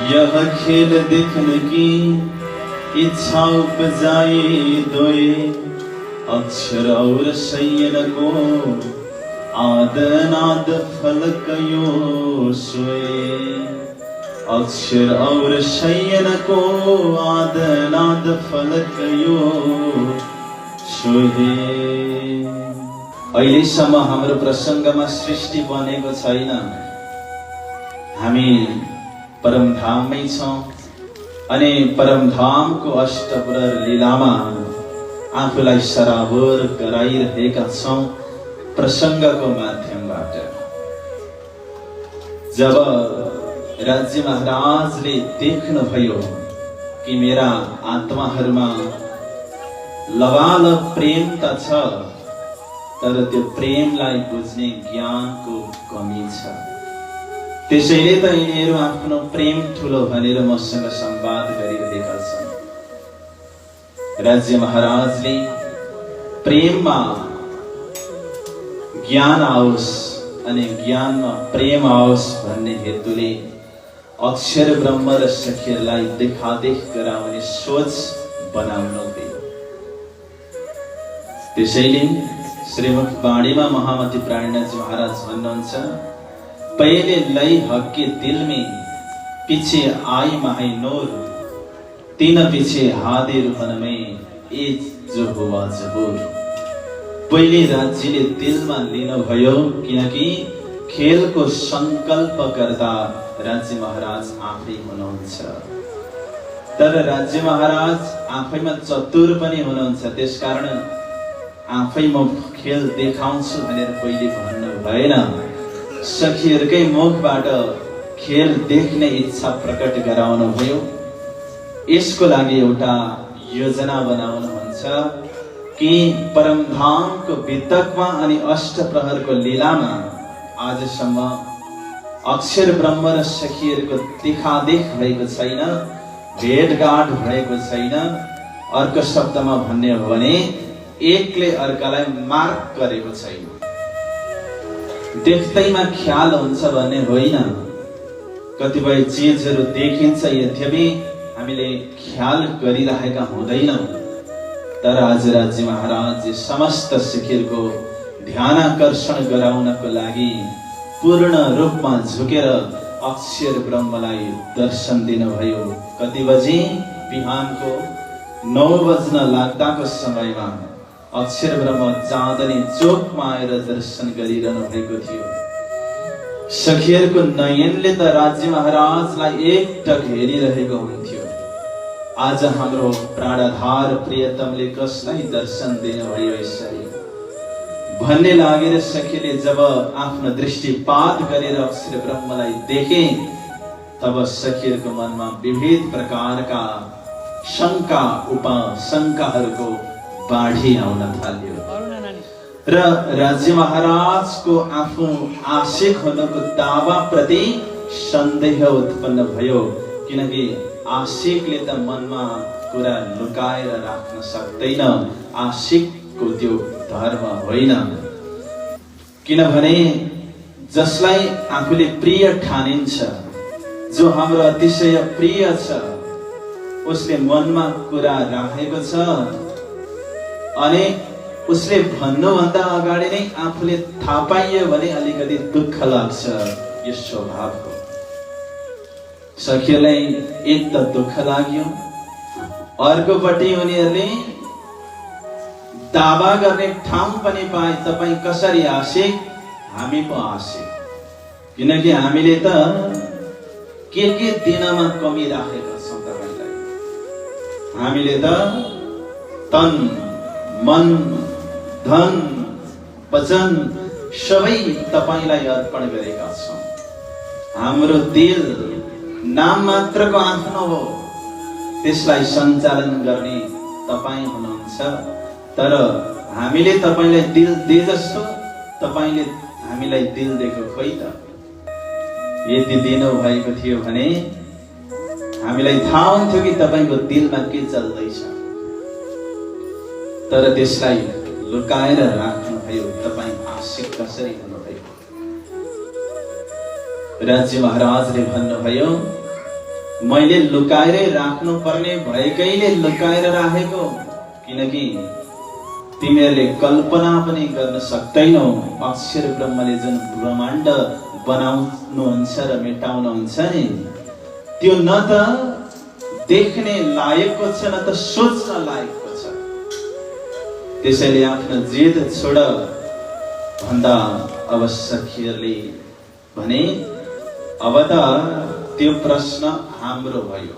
यह खेल देखने की इच्छा उपजाए दोए, अक्षर और शयन को आदनाद फलक यो सोए। अक्षर और शयन को आदनाद फलक यो सोहे। अहिलेसम्म हाम्रो प्रसङ्गमा सृष्टि बनेको छैन, हामी परमधाममै छौं अनि परमधामको अष्टप्रहर लीलामा आफूलाई सराबर गराइरहेका छौं प्रसङ्गको माध्यमबाट। जब राज्य महाराजले देख्नुभयो कि मेरा आत्माहरूमा लबालब प्रेम त छ, तर त्यो प्रेमलाई बुझ्ने ज्ञानको कमी छ। त्यसैले त यिनीहरू आफ्नो प्रेम ठुलो भनेर मसँग संवाद गरिरहेका छन्। राज्य महाराजले प्रेममा ज्ञान आओस् अनि ज्ञानमा प्रेम आओस् भन्ने हेतुले अक्षर ब्रह्म र सखीहरूलाई देखादेख गराउने सोच बनाउनु थियो। त्यसैले श्रीमुख बाणीमा महामती प्राणनाथ महाराज भन्नुहुन्छ, पहले लई हक्के दिल में पीछे आई माही नूर, तीन पीछे हादे रुहन में ए जो हुआ जबूर। पहिले राज्यले दिलमा लिनुभयो किनकि खेलको संकल्प गर्दा राज्य महाराज आफै हुनुहुन्छ। तर राज्य महाराज आफैमा चतुर पनि हुनुहुन्छ, त्यसकारण आफै म खेल देखाउँछु भनेर पहिले भन्नु भएन। सखीहरूकै मुखबाट खेल देख्ने इच्छा प्रकट गराउनु भयो। यसको लागि एउटा योजना बनाउनुहुन्छ कि परमधामको वितकमा अनि अष्टप्रहरको लीलामा आजसम्म अक्षर ब्रह्म र सखीहरूको देखादेख भएको छैन, भेटघाट भएको छैन। अर्को शब्दमा भन्ने हो भने एकले अर्कालाई मार्क गरेको छैन। देख्दैमा ख्याल हुन्छ भन्ने होइन, कतिपय चीजहरू देखिन्छ यद्यपि हामीले ख्याल गरिरहेका हुँदैनौँ। तर आज राज्य महाराज समस्त सखीहरूको ध्यानाकर्षण गराउनको लागि पूर्ण रूपमा झुकेर अक्षर ब्रह्मलाई दर्शन दिनुभयो। कति बजे? बिहानको 9 बज्न लाग्दाको समयमा अक्षर ब्रह्म चाँदनी चोकमा आएर दर्शन गरिरहनु भएको थियो। सखीहरूको नयनले त राज्य महाराजलाई एकटक हेरिरहेको हुन्थ्यो। आज हाम्रो प्राणधार प्रियतमले कसलाई दर्शन दिनुभयो यसरी भन्ने लागेर सखीले जब आफ्नो दृष्टिपात गरेर अक्षर ब्रह्मलाई देखे, तब सखीहरूको मनमा विविध प्रकारका शङ्का उपशङ्काहरूको बाढी आउन थाल्यो र राज्य महाराजको आफू आशिक हुनको दावा प्रति सन्देह उत्पन्न भयो। किनकि आशिकले त मनमा कुरा लुकाएर राख्न सक्दैन, आशिकको त्यो धर्म होइन। किनभने जसलाई आफूले प्रिय ठानिन्छ, जो हाम्रो अतिशय प्रिय छ, उसले मनमा कुरा राखेको छ अनि उसले भन्नुभन्दा अगाडि नै आफूले थाहा पाइयो भने अलिकति दुःख लाग्छ। यो स्वभाव हो। सखीलाई एक त दुःख लाग्यो, अर्कोपट्टि उनीहरूले दावा गर्ने ठाउँ पनि पाए। तपाईँ कसरी आशिक? हामी पो आशिक। किनकि हामीले त के दिनमा कमी राखेका छौँ तपाईलाई। हामीले त तन मन धन वचन सबै तपाईलाई अर्पण गरेका छौँ। हाम्रो दिल नाम मात्रको आफ्नो हो, त्यसलाई सञ्चालन गर्ने तपाईँ हुनुहुन्छ। तर हामीले तपाईलाई दिल दे जस्तो तपाईले हामीलाई दिल दिएको खोइ त। यदि दिनु भएको थियो भने हामीलाई थाहा हुन्थ्यो कि तपाईको दिलमा के चल्दैछ। तर त्यसलाई लुकाएर राख्नुभयो। तपाईँ आशिक कसरी हुनुभयो? राज्य महाराजले भन्नुभयो, मैले लुकाएरै राख्नु पर्ने भएकैले लुकाएर राखेको, किनकि तिमीहरूले कल्पना पनि गर्न सक्दैनौ अक्षर ब्रह्मले जुन ब्रह्माण्ड बनाउनुहुन्छ र मेटाउनुहुन्छ नि, त्यो न त देख्ने लायकको छ न त सोच्न लायकको छ। त्यसैले आफ्नो जिद छोड भन्दा अब सखीहरूले भने अब त त्यो प्रश्न हाम्रो भयो।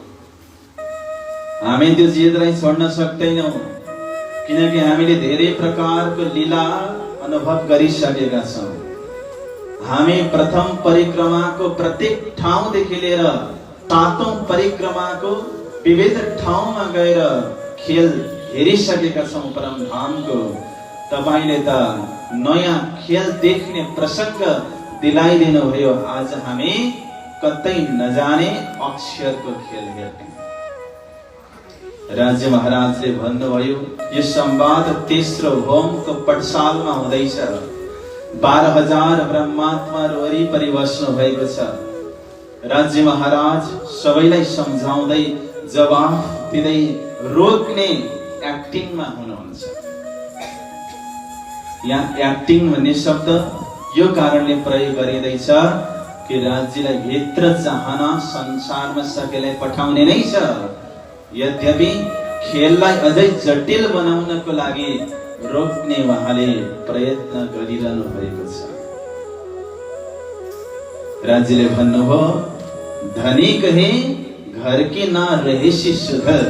हामी त्यो जिदलाई छोड्न सक्दैनौँ, किनकि हामीले धेरै प्रकारको लीला अनुभव गरिसकेका छौँ। हामी प्रथम परिक्रमाको प्रत्येक ठाउँदेखि लिएर 7औं परिक्रमाको विविध ठाउँमा गएर खेल हेरिसकेका छौँ परमधामको। तपाईले त नयाँ खेल देख्ने प्रसंग दिलाइदिनु भयो। आज हामी कतै नजाने अक्षरको खेल हेर्ने। राज्य महाराजले भन्नुभयो यो संवाद तेस्रो होमको पटसालमा हुँदैछ। 12,000 ब्रह्मात्माहरू वरिपरि बस्नु भएको छ। राज्य महाराज सबैलाई सम्झाउँदै जवाफ दिँदै रोक्ने एक्टिङमा हुनुहुन्छ। यहाँ एक्टिङ भन्ने शब्द यो कारणले प्रयोग गरिँदैछ कि राज्यलाई भित्र चाहन संसारमा सबैलाई पठाउने नै छ। यद्यपि खेललाई अझै जटिल बनाउनको लागि रोक्ने उहाँले प्रयत्न गरिरहनु भएको छ। राज्यले भन्नुभयो धनी कहे घर की ना रहेसी सुधर,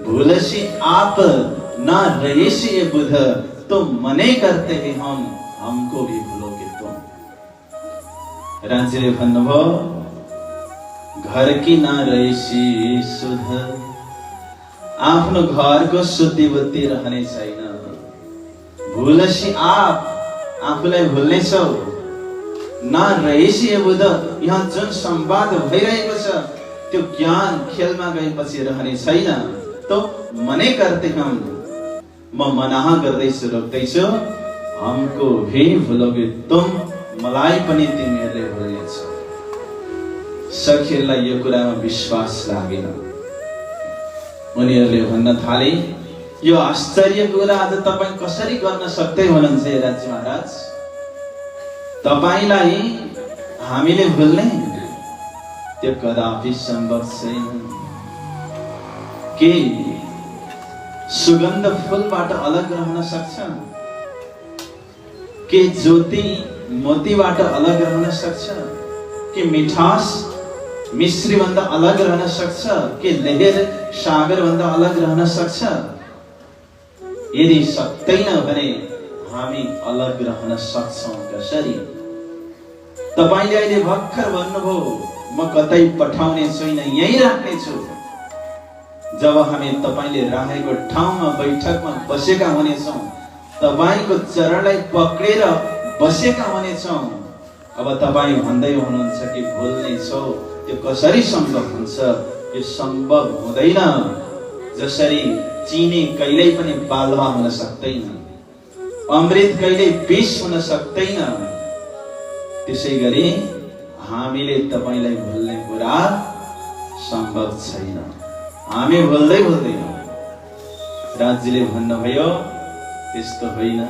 भूलसी आप ना रहेसी ये बुध, तुम मने करते हैं हम, हमको भी भूलोगे तुम। राज्यले भन्नुभयो घर की ना रहेसी सुधर, आफ्नो घरको शुद्धि बुद्धि रहने छैन। भूलसी आप, आफूलाई भुल्नेछौ। ना रहेसी ये बुध, यहाँ जुन संवाद भइरहेको छ त्यो ज्ञान खेलमा गएपछि रहने छैन। तो मने करते हम, म मनाहा गर्दैछु, रोक्दैछु। हमको भी भुलोगे तुम, मलाई पनि तिमीहरूले भुल्नेछौ। सखीहरूलाई यो कुरामा विश्वास लागेन। उनीहरूले भन्न थाले यो आश्चर्य कुरा आज तपाईं कसरी गर्न सक्दै हुनुहुन्छ राज्य महाराज? तपाईलाई हामीले भुल्ने त्यो कदापि सम्भव छैन। के सुगन्ध फूलबाट अलग रहन सक्छ? के ज्योति मोतीबाट अलग रहन सक्छ? के मिठास मिश्री भन्दा अलग रहन सक्छ? के लहर सागर भन्दा अलग रहन सक्छ? यदि सक्दैन भने हामी अलग रहन सक्छौं कसरी? तपाईले अहिले भर्खर भन्नुभयो म कतै पठाउने छैन, यही राख्ने छु। जब हामी तपाईले राखेको ठाउँमा बैठकमा बसेका हुनेछौं, तपाईको चरणलाई पक्रेर बसेका हुनेछौं, अब तपाईं भन्दै हुनुहुन्छ कि भुल्ने छौ, त्यो कसरी सम्भव हुन्छ? यो सम्भव हुँदैन। जसरी चिनी कहिल्यै पनि बालुवा हुन सक्दैन, अमृत कहिल्यै विष हुन सक्दैन, त्यसैगरी हामीले तपाईलाई भुल्ने कुरा सम्भव छैन। हामी भुल्दै भुल्दैनौँ। राज्यले भन्नुभयो त्यस्तो होइन,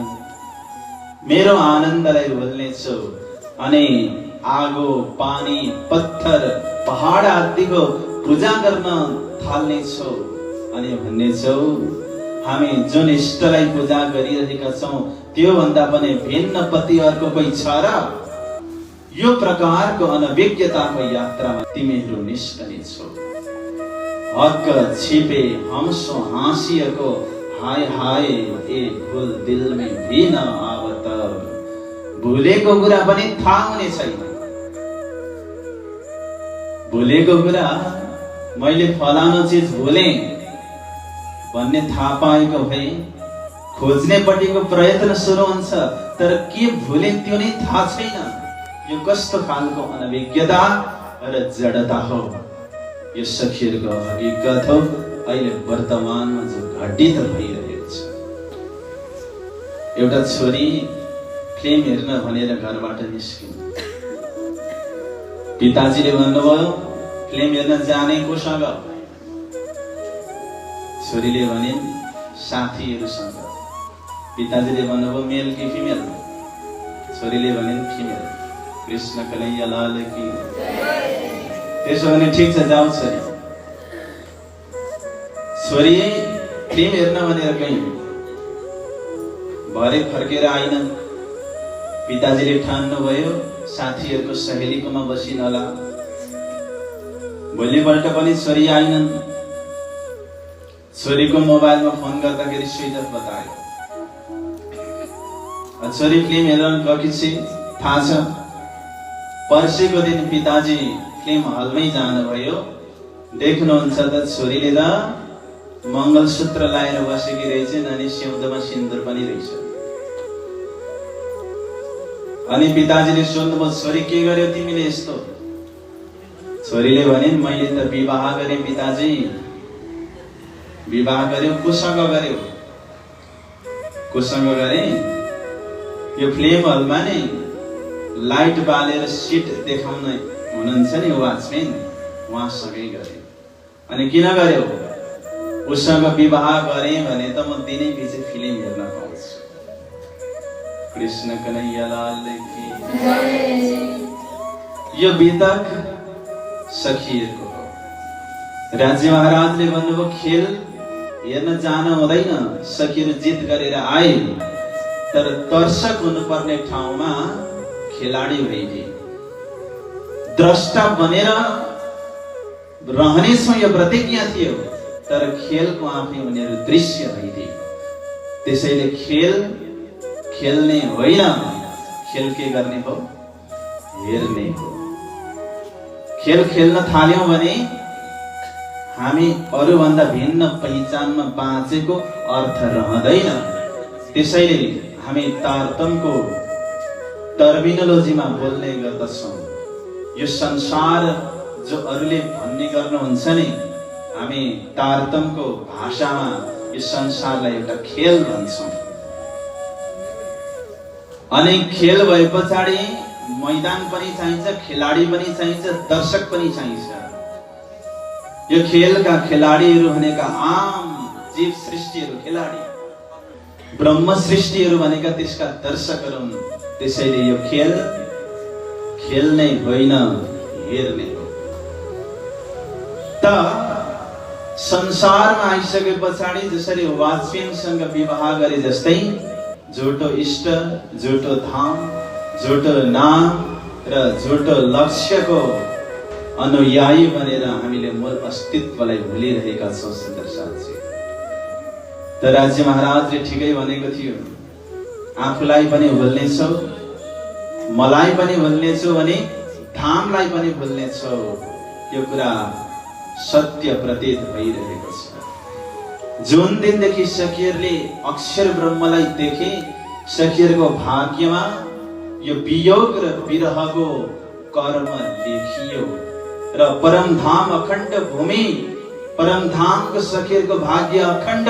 मेरो आनन्दलाई भुल्नेछौ अनि आगो पानी पत्थर पहाड आदिको पूजा गर्न थाल्नेछौ अनि भन्नेछौ हामी जुन इष्टलाई पूजा गरिरहेका छौं त्यो भन्दा पनि भिन्न पति अर्को कोही छ र? यो प्रकारको अनभिज्ञताको यात्रामा तिमीहरू निस्कनेछौ। हक छिपे हमसो हाँसिएको, हाय हाय ए भूल दिल में भी न आवत। भुलेको कुरा पनि थाहा हुने छैन। भुलेको कुरा मैले फलानु चीज भुले भन्ने थाहा पाएको भए खोज्ने पटिको प्रयत्न सुरु हुन्छ, तर के भुले त्यो नै थाहा छैन। यो कस्तो खालको अनभिज्ञता र जडता हो? यो सखीहरूको हकीकत हो अहिले वर्तमानमा जो घटित भइरहेको छ। एउटा छोरी फिल्म हेर्न भनेर घरबाट निस्किन्। पिताजीले भन्नुभयो फिल्म हेर्न जाने कोसँग? छोरीले भने साथीहरूसँग। पिताजीले भन्नुभयो मेल कि फिमेल? छोरीले भने फिमेल। कृष्ण कन्हैया लाल की। त्यसो भने ठिक छ, जाऊ छोरी। छोरी फिल्म हेर्न भनेर कहीँ भरे फर्केर आइनन्। पिताजीले ठान्नुभयो साथीहरूको सहेलीकोमा बसिन होला। भोलिपल्ट पनि छोरी आइनन्। छोरीको मोबाइलमा फोन गर्दाखेरि स्विच अफ बतायो। छोरी फिल्म हेर्न गएकी छिन् थाहा छ। पर्सिको दिन पिताजी फिल्म हलमै जानुभयो। देख्नुहुन्छ त छोरीले त मङ्गलसूत्र लाएर बसेकी रहेछन् अनि सिउँदोमा सिन्दुर पनि रहेछ। अनि पिताजीले सोध्नुभयो छोरी के गर्यो तिमीले यस्तो? छोरीले भने मैले त विवाह गरेँ पिताजी। विवाह गर्यो? कोसँग गर्यो? कोसँग गरेँ? यो फिल्म हलमा नै लाइट बालेर सिट देखाउन हुनुहुन्छ नि वाचम्यान, उहाँसँगै गरेँ। अनि किन गर्यो? उसँग विवाह गरेँ भने त म दिनै पछि फिल्म हेर्न पाउँछु। कृष्ण कन्हैया लाल की। यो बितक सखिएको हो। राज्य महाराजले भन्नुभयो खेल हेर्न जान हुँदैन। सखीहरू जित गरेर आए तर दर्शक हुनुपर्ने ठाउँमा खेलाडी भइदिए। द्रष्टा बनेर रहनेछौँ यो प्रतिज्ञा थियो, तर खेलको आफै उनीहरू दृश्य भइदिए। त्यसैले खेल खेल्ने होइन, खेल के गर्ने हो? हेर्ने हो। खेल खेल्न थाल्यौं भने हामी अरूभन्दा भिन्न पहिचानमा बाँचेको अर्थ रहँदैन। त्यसैले हामी तारतम्यको टर्मिनोलोजीमा बोल्ने गर्दछौँ। यो संसार जो अरूले भन्ने गर्नुहुन्छ नि, हामी तारतम्यको भाषामा यो संसारलाई एउटा खेल भन्छौँ। अनि खेल भए पछाडि मैदान पनि चाहिन्छ, खेलाडी पनि चाहिन्छ, दर्शक पनि चाहिन्छ। यो खेलका खेलाडीहरू भनेका आम जीव सृष्टिहरू खेलाडी, ब्रह्म सृष्टिहरू भनेका त्यसका दर्शकहरू हुन्। त्यसैले यो खेल खेल्ने होइन, हेर्ने हो। त संसारमा आइसके पछाडि जसरी वाजपेयीसँग विवाह गरे जस्तै झुटो इष्ट, झुटो धाम, झुटो नाम र झुटो लक्ष्यको अनुयायी बनेर हामीले मूल अस्तित्वलाई भुलिरहेका छौँ। सुन्दर साथी, त राज्य महाराजले ठिकै भनेको थियो, आफूलाई पनि भुल्नेछौ, मलाई पनि भुल्नेछौ भने धामलाई पनि भुल्नेछौ। यो कुरा सत्य प्रतीत भइरहेको छ। जुन दिनदेखि सखीहरूले अक्षर ब्रह्मलाई देखे, सखीहरूको भाग्यमा यो वियोग र विरहको कर्म लेखियो र परमधाम अखण्ड भूमि, परमधामको सखीहरूको भाग्य अखण्ड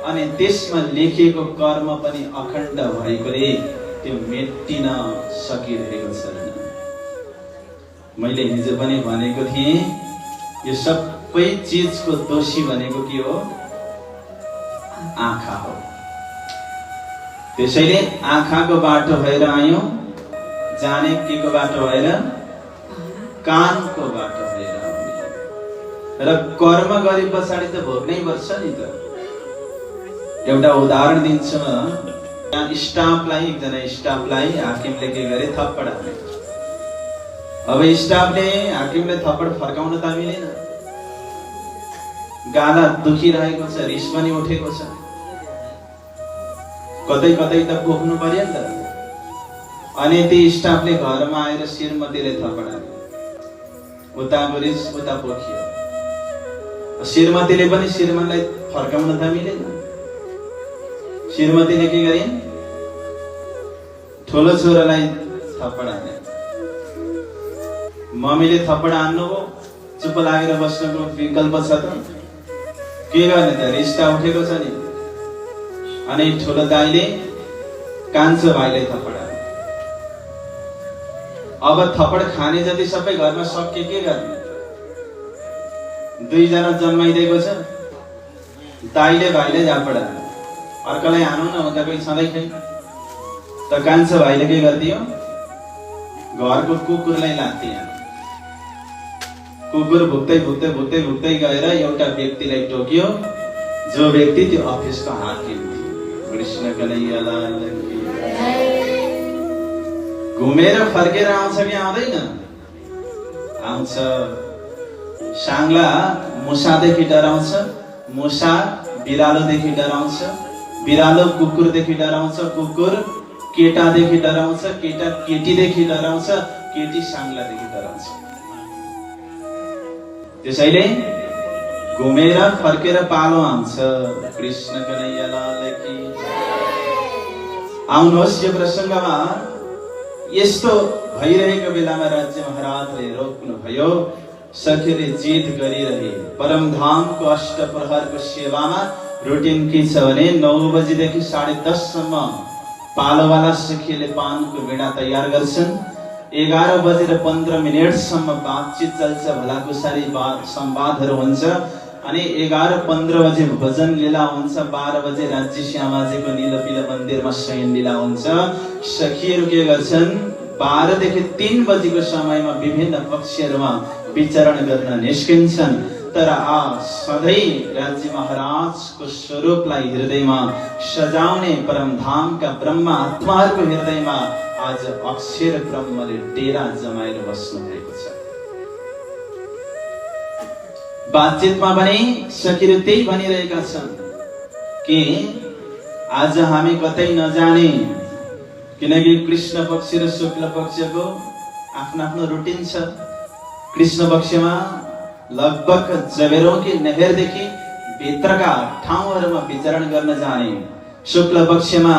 अनि त्यसमा लेखिएको कर्म पनि अखण्ड भएकोले त्यो मेटिन सकिरहेको छैन। मैले हिजो पनि भनेको थिएँ, यो सबै चिजको दोषी भनेको के हो? आँखा हो। त्यसैले आँखाको बाटो भएर आयौं, जाने के को बाटो भएर? कानको बाटो भएर आउने। र कर्म गरे पछाडि त भोग्नै पर्छ नि त। एउटा उदाहरण दिन्छु म। यहाँ स्टाफलाई, एकजना स्टाफलाई हाकिमले के गरे? थप्पड हाने। अब स्टाफले हाकिमले थप्पड फर्काउन त मिलेन। गाला दुखिरहेको छ, रिस पनि उठेको छ, कतै कतै त पोख्नु पर्यो नि त। अनि ती स्टाफले घरमा आएर श्रीमतीले थप्पड हाने। उताको रिस उता पोखियो। श्रीमतीले पनि श्रीमानलाई फर्काउन त मिलेन। श्रीमतीले के गरिन्? ठुलो छोरालाई थप्पड हाने। मम्मीले थप्पड हान्नु हो, चुप लागेर बस्नुको विकल्प छ त? के गर्ने त? रिस्ता उठेको छ नि। अनि ठुलो दाइले कान्छो भाइलाई थप्पड हाने। अब थप्पड खाने जति सबै घरमा सके के गर्ने? दुईजना जन्माइदिएको छ, दाइले भाइले झापडा, अर्कालाई हानु न भन्दा कोही छँदै छैन। त कान्छो भाइले के गरिदियो, घरको कुकुरलाई लात्थ्यो। कुकुर भुक्दै भुक्दै भुक्दै भुक्दै गएर एउटा व्यक्तिलाई टोक्यो, जो व्यक्ति त्यो अफिसको हाकिम थियो। कृष्ण कन्हैयालाल की घुमेर फर्केर आउँछ कि आउँदैन? आउँछ। साङ्ला मुसादेखि डराउँछ, मुसा बिरालोदेखि डराउँछ, बिरालो कुकुरदेखि डराउँछ, कुकुर केटादेखि डराउँछ, केटा केटीदेखि डराउँछ, केटी साङ्लादेखि डराउँछ। त्यसैले घुमेर फर्केर पालो आउँछ। कृष्ण कन्हैयालाल की। आउनुहोस्, यो प्रसङ्गमा यस्तो भइरहेको बेलामा राज्य महाराजले रोक्नु भयो। सखीले जिद गरिरहे। परमधामको अष्टप्रहरको सेवामा रुटिन के छ भने 9 बजेदेखि 10:30 सम्म पालोवाला सखीले पानको बिडा तयार गर्छन्। 11 बजेर 15 मिनेटसम्म बातचित चल्छ, भलाकुसारी संवादहरू हुन्छ। अनि 11:15 बजे भजन लीला हुन्छ। 12 बजे राज्य श्यामाजीको नीलपिल मन्दिरमा शयन लीला हुन्छ। सखीहरू के गर्छन्, 12 देखि 3 बजेको समयमा विभिन्न पक्षहरूमा विचरण गर्न निस्किन्छन्। तर सधैँ राज्य महाराजको स्वरूपलाई हृदयमा सजाउने परमधामका ब्रह्मा आत्माहरूको हृदयमा आज अक्षर ब्रह्मले डेरा जमाएर बस्नु भएको छ। बातचितमा पनि सखीले त्यही भनिरहेका छन् कि आज हामी कतै नजाने, किनकि कृष्ण पक्ष र शुक्ल पक्षको आफ्नो आफ्नो रुटिन छ। कृष्ण पक्षमा लगभग जबेरोकी नहरदेखि भित्रका ठाउँहरूमा विचरण गर्न जाने, शुक्ल पक्षमा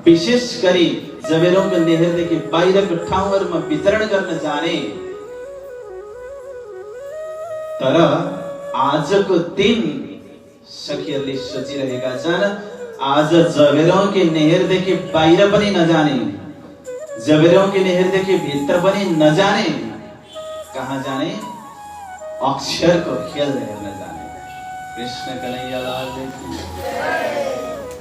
विशेष गरी जबेरोको नहरदेखि बाहिरको ठाउँहरूमा विचरण गर्न जाने। तर आजको दिन सखीहरूले सोचिरहेका छन्, आज जबेरोकी नहरदेखि बाहिर पनि नजाने, जबेरोकी नहरदेखि भित्र पनि नजाने। कहाँ जाने? अक्षरको खेल हेर्न जाने। कृष्ण कन्हैयालाल की।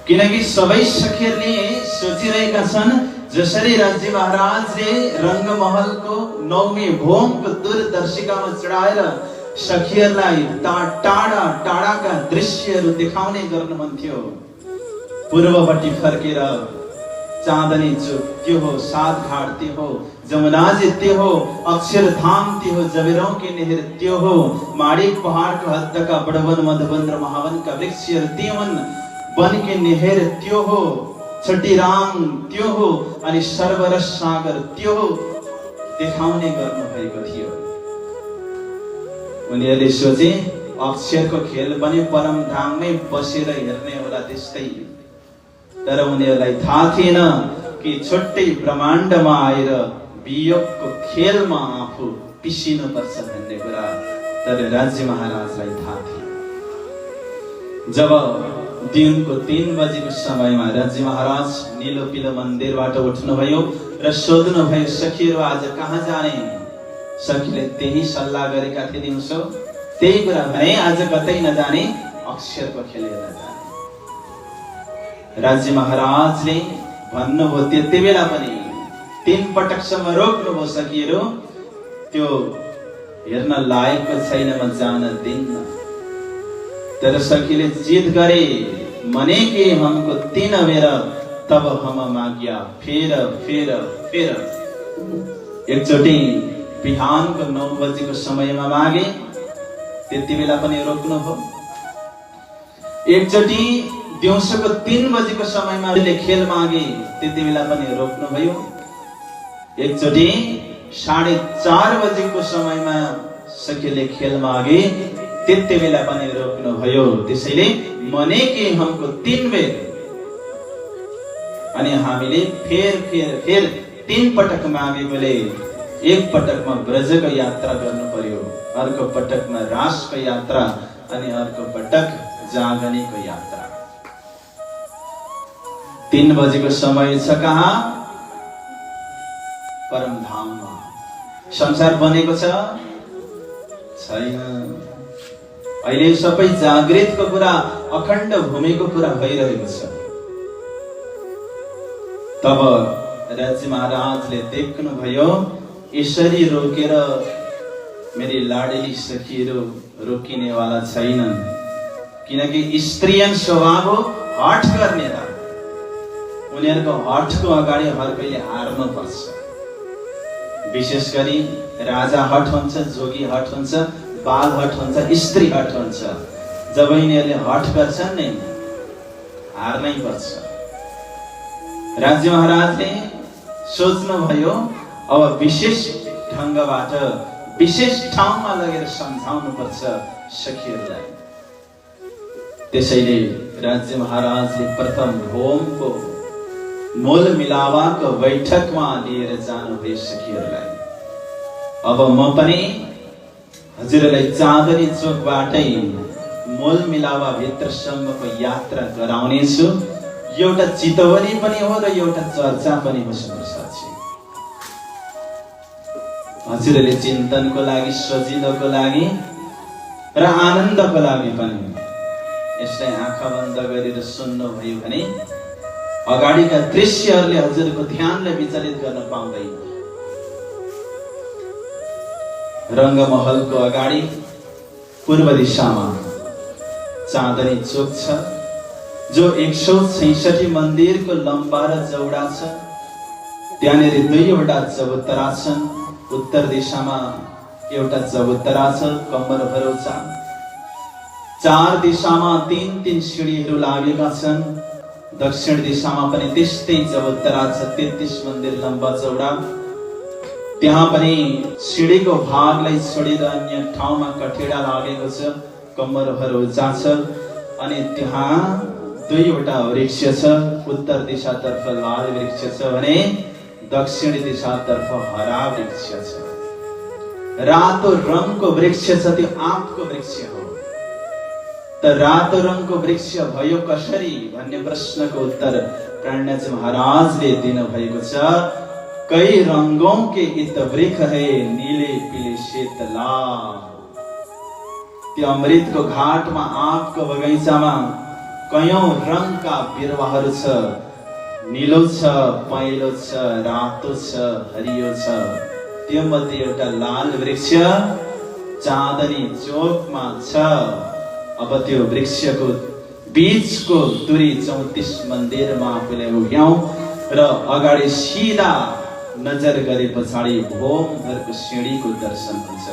किनकि सबै सखीहरूले सोचिरहेका छन्, जसरी राज्य महाराजले रङ्गमहलको 9औं भोमको दूरदर्शिकामा चढाएर सखीहरूलाई टाढा टाढाका दृश्यहरू देखाउने गर्नुहुन्थ्यो। पूर्वपट्टि फर्केर चाँदनी चोक त्यो हो, सात घाट त्यो हो, जमुनाजी त्यो हो, अक्षरधाम त्यो हो, जबेरोकी नहर त्यो हो, माणिक पहाडको हद्दका बडवन मधुवन र महावनका वृक्षहरू त्यो हुन्, वनकी नहर त्यो हो, छटीराम त्यो हो, अनि सर्वरस सागर त्यो हो देखाउने गर्नु भएको थियो। उनीहरूले सोचे अक्षरको खेल पनि परमधाममै बसेर हेर्ने होला त्यस्तै। तर उनीहरूलाई थाहा थिएन कि छुट्टै ब्रह्माण्डमा आएर वियोगको खेलमा आफू पिसिनु पर्छ भन्ने कुरा। तर राज्य महाराजलाई थाहा थियो। जब दिनको 3 बजेको समयमा राज्य महाराज नीलोपिलो मन्दिरबाट उठ्नुभयो र सोध्नुभयो, सखीहरू आज कहाँ जाने? सखीले त्यही सल्लाह गरेका थिए दिउँसो, त्यही कुरा भने, आज कतै नजाने, अक्षरको खेल हेर्न जाने। राज्य महाराजले भन्नुभयो, त्यति बेला पनि 3 पटकसम्म रोक्नुभयो, सखीहरू त्यो हेर्न लायकको छैन, म जान दिन्न। तर सखीले जिद गरे, मने के हमको 3 बेर तब हम माग्या, फेर फेर फेर। एकचोटि बिहानको 9 बजेको समयमा मागे, त्यति बेला पनि रोक्नुभयो। एकचोटि दिउँसोको 3 बजेको समयमा खेल मागे, त्यति बेला पनि रोक्नुभयो। एकचोटि 4:30 बजेको समयमा सखीले खेल मागे, त्यति बेला पनि रोक्नुभयो। त्यसैले मने के हमको 3 बेर, अनि हामीले फेर फेर फेर 3 पटक मागेकोले एक पटकमा ब्रजको यात्रा गर्नु पर्यो, अर्को पटकमा रासको यात्रा, अनि अर्को पटक जागनीको यात्रा। 3 बजेको समय छ कहाँ? परमधाममा। संसार बनेको छ? छैन। अहिले सबै जागृतको कुरा, अखण्ड भूमिको कुरा भइरहेको छ। तब राज्य महाराजले देख्नुभयो यसरी रोकेर मेरी लाडली सखीहरू रोकिनेवाला छैनन्, किनकि स्त्रीयन स्वभाव हो हठ गर्ने। उनीहरूको हठको अगाडि हर कहिले हार्नु पर्छ। विशेष गरी राजा हठ हुन्छ, जोगी हठ हुन्छ, बाल हठ हुन्छ, स्त्री हठ हुन्छ। जब यिनीहरूले हठ गर्छन् नै हार्नै पर्छ। राज्य महाराजले सोच्नुभयो अब विशेष ढङ्गबाट विशेष ठाउँमा लगेर सम्झाउनु पर्छ सखीहरूलाई। त्यसैले राज्य महाराजले प्रथम भोमको मोल मिलावाको बैठकमा लिएर जानुभयो सखीहरूलाई। अब म पनि हजुरलाई चाँदनी चोकबाटै मोल मिलावा भित्रसम्मको यात्रा गराउनेछु। एउटा चितवनी पनि हो र एउटा चर्चा पनि हो साथी। हजुरले चिन्तनको लागि, सजिलोको लागि र आनन्दको लागि पनि यसलाई आँखा बन्द गरेर सुन्नुभयो भने अगाडिका दृश्यहरूले हजुरको ध्यानलाई विचलित गर्न पाउँदैन। रङ्गमहलको अगाडि पूर्व दिशामा चाँदनी चोक छ, जो 166 मन्दिरको लम्बा र चौडा छ। त्यहाँनिर 2वटा चबुतरा छन्। उत्तर दिशामा एउटा चबुतरा छ, कम्बर भरोचा। 4 दिशामा 3-3 सिँढीहरू लागेका छन्। दक्षिण दिशामा पनि त्यस्तै चबुतरा छ, 33 मन्दिर लम्बा चौडा। त्यहाँ पनि सिँढीको भागलाई छोडेर अन्य ठाउँमा कठेडा लागेको छ, कम्बर भरोचा छ। अनि त्यहाँ 2वटा वृक्ष छ। उत्तर दिशातर्फ लाल वृक्ष छ भने दक्षिण दिशातर्फ हरा वृक्ष छ। रातो रङको वृक्ष छ, त्यो आँपको वृक्ष हो। त रातो रङको वृक्ष भयो कसरी भन्ने प्रश्नको उत्तर प्राणनाथ महाराजले दिनुभएको छ। कई रंगों के इत वृक्ष है, नीले पीले श्वेत लाल। त्यो अमृतको घाटमा, आँपको बगैँचामा कयौं रङका बिरुवाहरू छ। नीलो छ, पहेँलो छ, रातो छ, हरियो छ। त्यो मध्ये एउटा लाल वृक्ष चाँदनी चोकमा छ। अब त्यो वृक्षको बीचको दूरी 34 मन्दिरमा आफूलाई उभ्याउँ र अगाडि सिधा नजर गरे पछाडि भोमभरको सिँढीको दर्शन हुन्छ।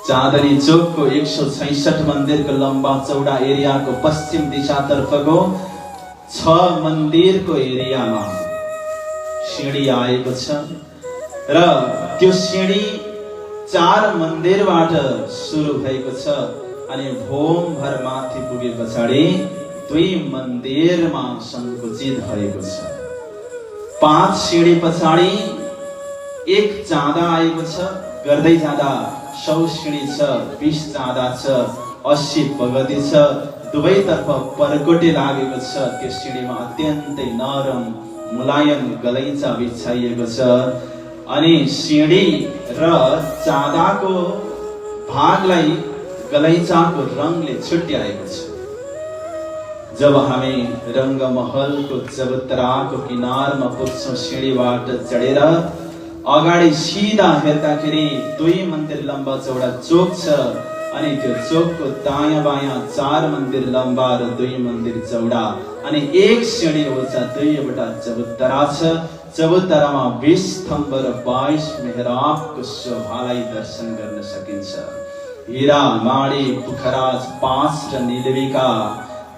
चाँदनी चोकको 166 मन्दिरको लम्बा चौडा एरियाको पश्चिम दिशातर्फको 6 मन्दिरको एरियामा सिँढी आएको छ र त्यो सिँढी 4 मन्दिरबाट सुरु भएको छ अनि भोमभर माथि पुगे पछाडि 2 मन्दिरमा संकुचित भएको छ। 5 सिँढी पछाडि 1 चाँदा आएको छ। गर्दै जाँदा 100 सिँढी छ, 20 चाँदा छ, 80 पगती छ। दुवैतर्फ परकोटे लागेको छ। त्यो सिँढीमा अत्यन्तै नरम मुलायम गलैँचा बिछाइएको छ अनि सिँढी र चाँदाको भागलाई गलैँचाको रङले छुट्याएको छ। जब हामी रङ्गमहलको चबुतराको किनारमा पुग्छौँ, सिँढीबाट चढेर अगाडि सिधा हेर्दाखेरि 2 मन्दिर लम्बा चौडा चोक छ अनि त्यो चोकको दायाँ बायाँ 4 मन्दिर लम्बा र 2 मन्दिर चौडा अनि 1 सिँढी उचा 2वटा चबुतरा छ। चबुतरामा 20 स्तम्भ र 22 मेहराबको शोभालाई दर्शन गर्न सकिन्छ। हीरा, माडी, पुखराज, बाँस र निलवीका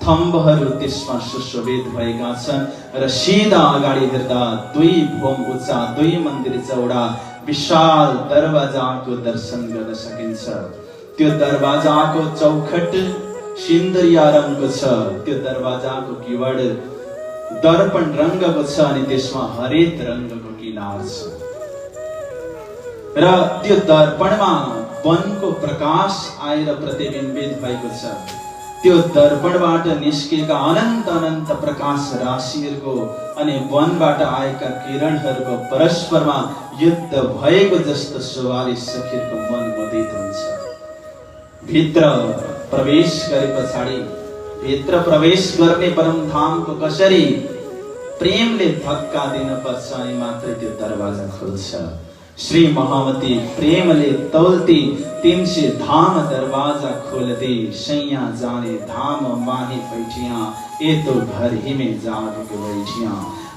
थम्बहरू त्यसमा सुशोभित भएका छन् र सिधा अगाडि हेर्दा 2 भोम उचा 2 मन्दिर चौडा विशाल दरवाजाको दर्शन गर्न सकिन्छ। त्यो दरवाजाको चौखट सिन्दुरिया रङको छ। त्यो दरवाजाको किवाड दर्पण रङको छ अनि त्यसमा हरित रङको किनार छ र त्यो दर्पणमा वनको प्रकाश आएर प्रतिबिम्बित भएको छ। त्यो दर्पणबाट निस्केका अनन्त अनन्त प्रकाश राशिहरूको अनि वनबाट आएका किरणहरूको परस्परमा युद्ध भएको जस्तो सवारी सखीहरूको मन मोदित हुन्छ। भित्र प्रवेश गरे पछाडि भित्र प्रवेश गर्ने परमधामको कसरी प्रेमले धक्का दिनुपर्छ अनि मात्रै त्यो दरवाजा खुल्छ। श्री महामती प्रेमले तौलती तिनसे धाम दरवाजा खोलती सैया जाने धाम माही बैठिया ए तो घर ही में जाग बैठिया।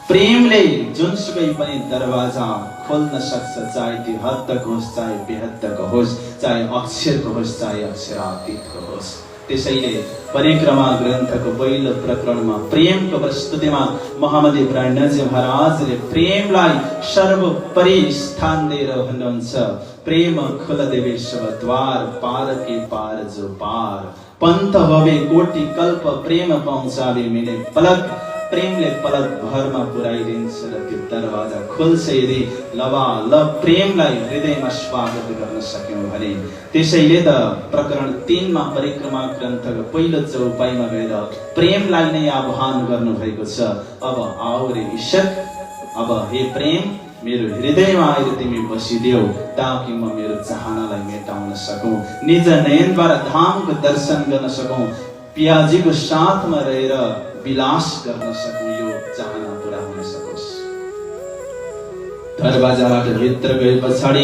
प्रेमले जुनसुकै पनि दरवाजा खोल्न सक्छ, चाहे त्यो हदको होस् चाहे बेहदको होस्, चाहे अक्षरको होस् चाहे अक्षरातीतको होस्। त्यसैले परिक्रमा ग्रन्थको पहिलो प्रकरणमा प्रेमको प्रस्तुतिमा महामती ब्रह्मजी महाराजले प्रेमलाई सर्वोपरि स्थान दिएर भन्नुहुन्छ, प्रेम खुल देवे सब द्वार पार के पार जो पार, पंथ होवे कोटि कल्प प्रेम पहुँचावे मिले पलक, प्रेमले पलक भरमा पुर्याइदिन्छ र त्यो दरवाजा खुल्छ यदि लबालब प्रेमलाई हृदयमा स्वागत गर्न सक्यौं भने। त्यसैले त प्रकरण 3 मा परिक्रमा ग्रन्थको पहिलो चौपाईमा गएर प्रेमलाई नै आह्वान गर्नु भएको छ। अब आऊ रे ईश्वर, अब हे प्रेम मेरो हृदयमा आएर तिमी बसिदेऊ ताकि म मेरो चाहनालाई मेटाउन सकौं, निज नयनबाट धामको दर्शन गर्न सकौं, पियाजीको साथमा रहेर विलास गर्न सकौं, यो चाहना पूरा हुन सकोस्। दरवाजाबाट भित्र गए पछाडि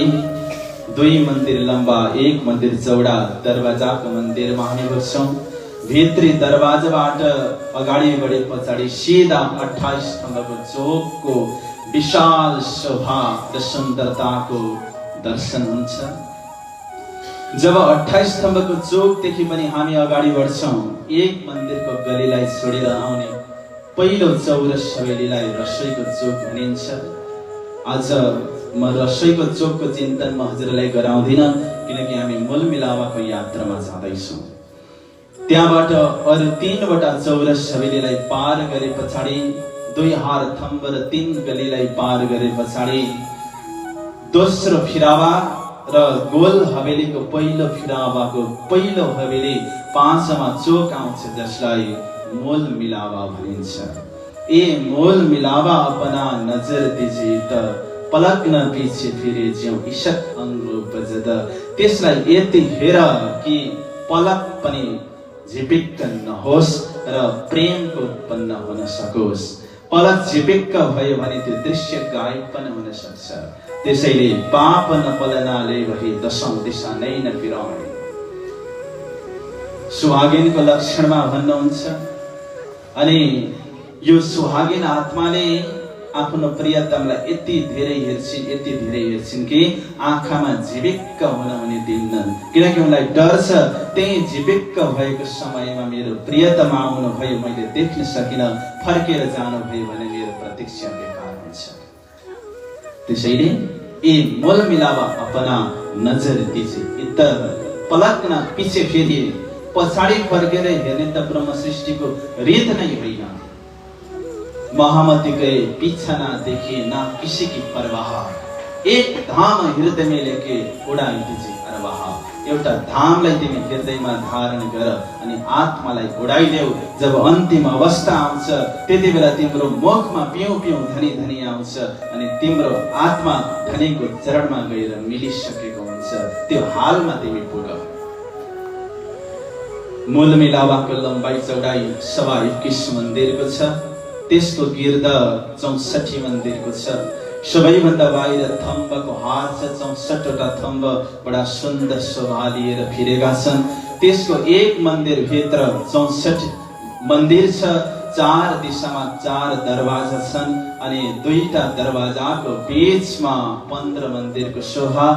2 मन्दिर लम्बा 1 मन्दिर चौडा दरवाजाको मन्दिरमा हामी बस्छौं। भित्री दरवाजाबाट अगाडि बढे पछाडि सिधा 28 स्तम्भको चोकको विशाल शोभा र सुन्दरताको दर्शन हुन्छ। जब 28 स्तम्भको चोकदेखि पनि हामी अगाडि बढ्छौं, एक मन्दिरको गलीलाई छोडेर आउने पहिलो चौरस हवेलीलाई रसोईको चोक भनिन्छ। आज म रसोईको चोकको चिन्तन म हजुरलाई गराउँदिन, किनकि हामी मूल मिलावाको यात्रामा जाँदैछौं। त्यहाँबाट अरु 3वटा चौरस हवेलीलाई पार गरे पछाडि 2 हार थम्ब र 3 गलीलाई पार गरे पछाडि दोस्रो फिरावा र गोल हवेलीको पहिलो फिरावाको पहिलो हवेली 5मा चोक आउँछ, जसलाई मूल मिलावा भनिन्छ। ए मूल मिलावा अपना नजर दीजिए त पलक न पीछे फिरे ज्यौ इशक अंगो बजद, त्यसलाई यति हेर कि पलक पनि झिपिक्क नहोस् र प्रेमको उत्पन्न हुन सकोस्। पलक झिपिक्क भयो भने त्यो दृश्य गायब पनि हुन सक्छ। त्यसैले पाप नपलनाले भई 10औं दिशा नै नफिराउने सुहागिनको लक्षणमा भन्नुहुन्छ। अनि यो सुहागिन आत्माले आफ्नो प्रियतमलाई यति धेरै हेर्छिन् कि आँखामा झिबिक्क हुन दिन्नन्, किनकि उनलाई डर छ त्यही झिबिक्क भएको समयमा मेरो प्रियतम आउनु भयो, मैले देख्न सकिन, फर्केर जानु भयो भने मेरो प्रतीक्षा बेकार हुन्छ। त्यसैले ए मूल मिलावा अपना नजर दीजिए, इतर पलक न पीछे फेरिए, पछाडि फर्केर हेर्ने त ब्रह्म सृष्टिको रीत नै होइन। महामती गए पीछा ना देखिए ना किसी की परवाह, एक धाम हृदय में लेके उडाई दीजिए अरवाह। एउटा धामलाई तिमी हृदयमा धारण गर अनि आत्मालाई उडाइदेऊ। जब अन्तिम अवस्था आउँछ त्यति बेला तिम्रो मुखमा पिउँ पिउँ धनी धनी आउँछ अनि तिम्रो आत्मा धनीको चरणमा गएर मिलिसकेको हुन्छ। त्यो हालमा तिमी पुग। मूल मिलावाको लम्बाइ चौडाइ 21 मन्दिरको छ, त्यसको गिर्द 64 मन्दिरको छ। सबैभन्दा बाहिर थम्बको हार छ, 64वटा थम्ब बडा सुन्दर शोभा लिएर फिरेका छन्। त्यसको एक मन्दिर भित्र 64 मन्दिर छ, 4 दिशामा 4 दरवाजा छन् अनि 2टा दरवाजाको बीचमा 15 मन्दिरको शोभा,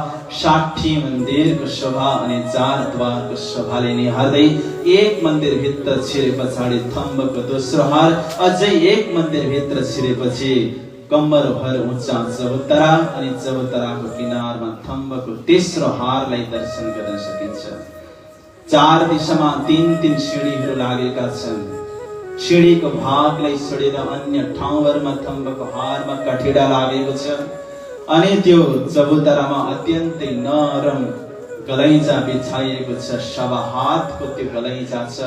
60 मन्दिरको शोभा अनि 4 द्वारको शोभाले निहार्दै एक मन्दिर भित्र छिरे पछाडि थम्बको दोस्रो हार, अझै एक मन्दिर भित्र छिरेपछि कम्बर भर उच्चा चबुतरा अनि चबुतराको किनारमा थम्बको तेस्रो हारलाई दर्शन गर्न सकिन्छ। 4 दिशामा 3-3 सिँढीहरू लागेका छन्। सिँढीको भागलाई छोडेर अन्य ठाउँहरूमा थम्बको हारमा कठिडा लागेको छ अनि त्यो चबुतरामा अत्यन्तै नरम गलैँचा बिछाइएको छ। 1.5 हातको त्यो गलैँचा छ।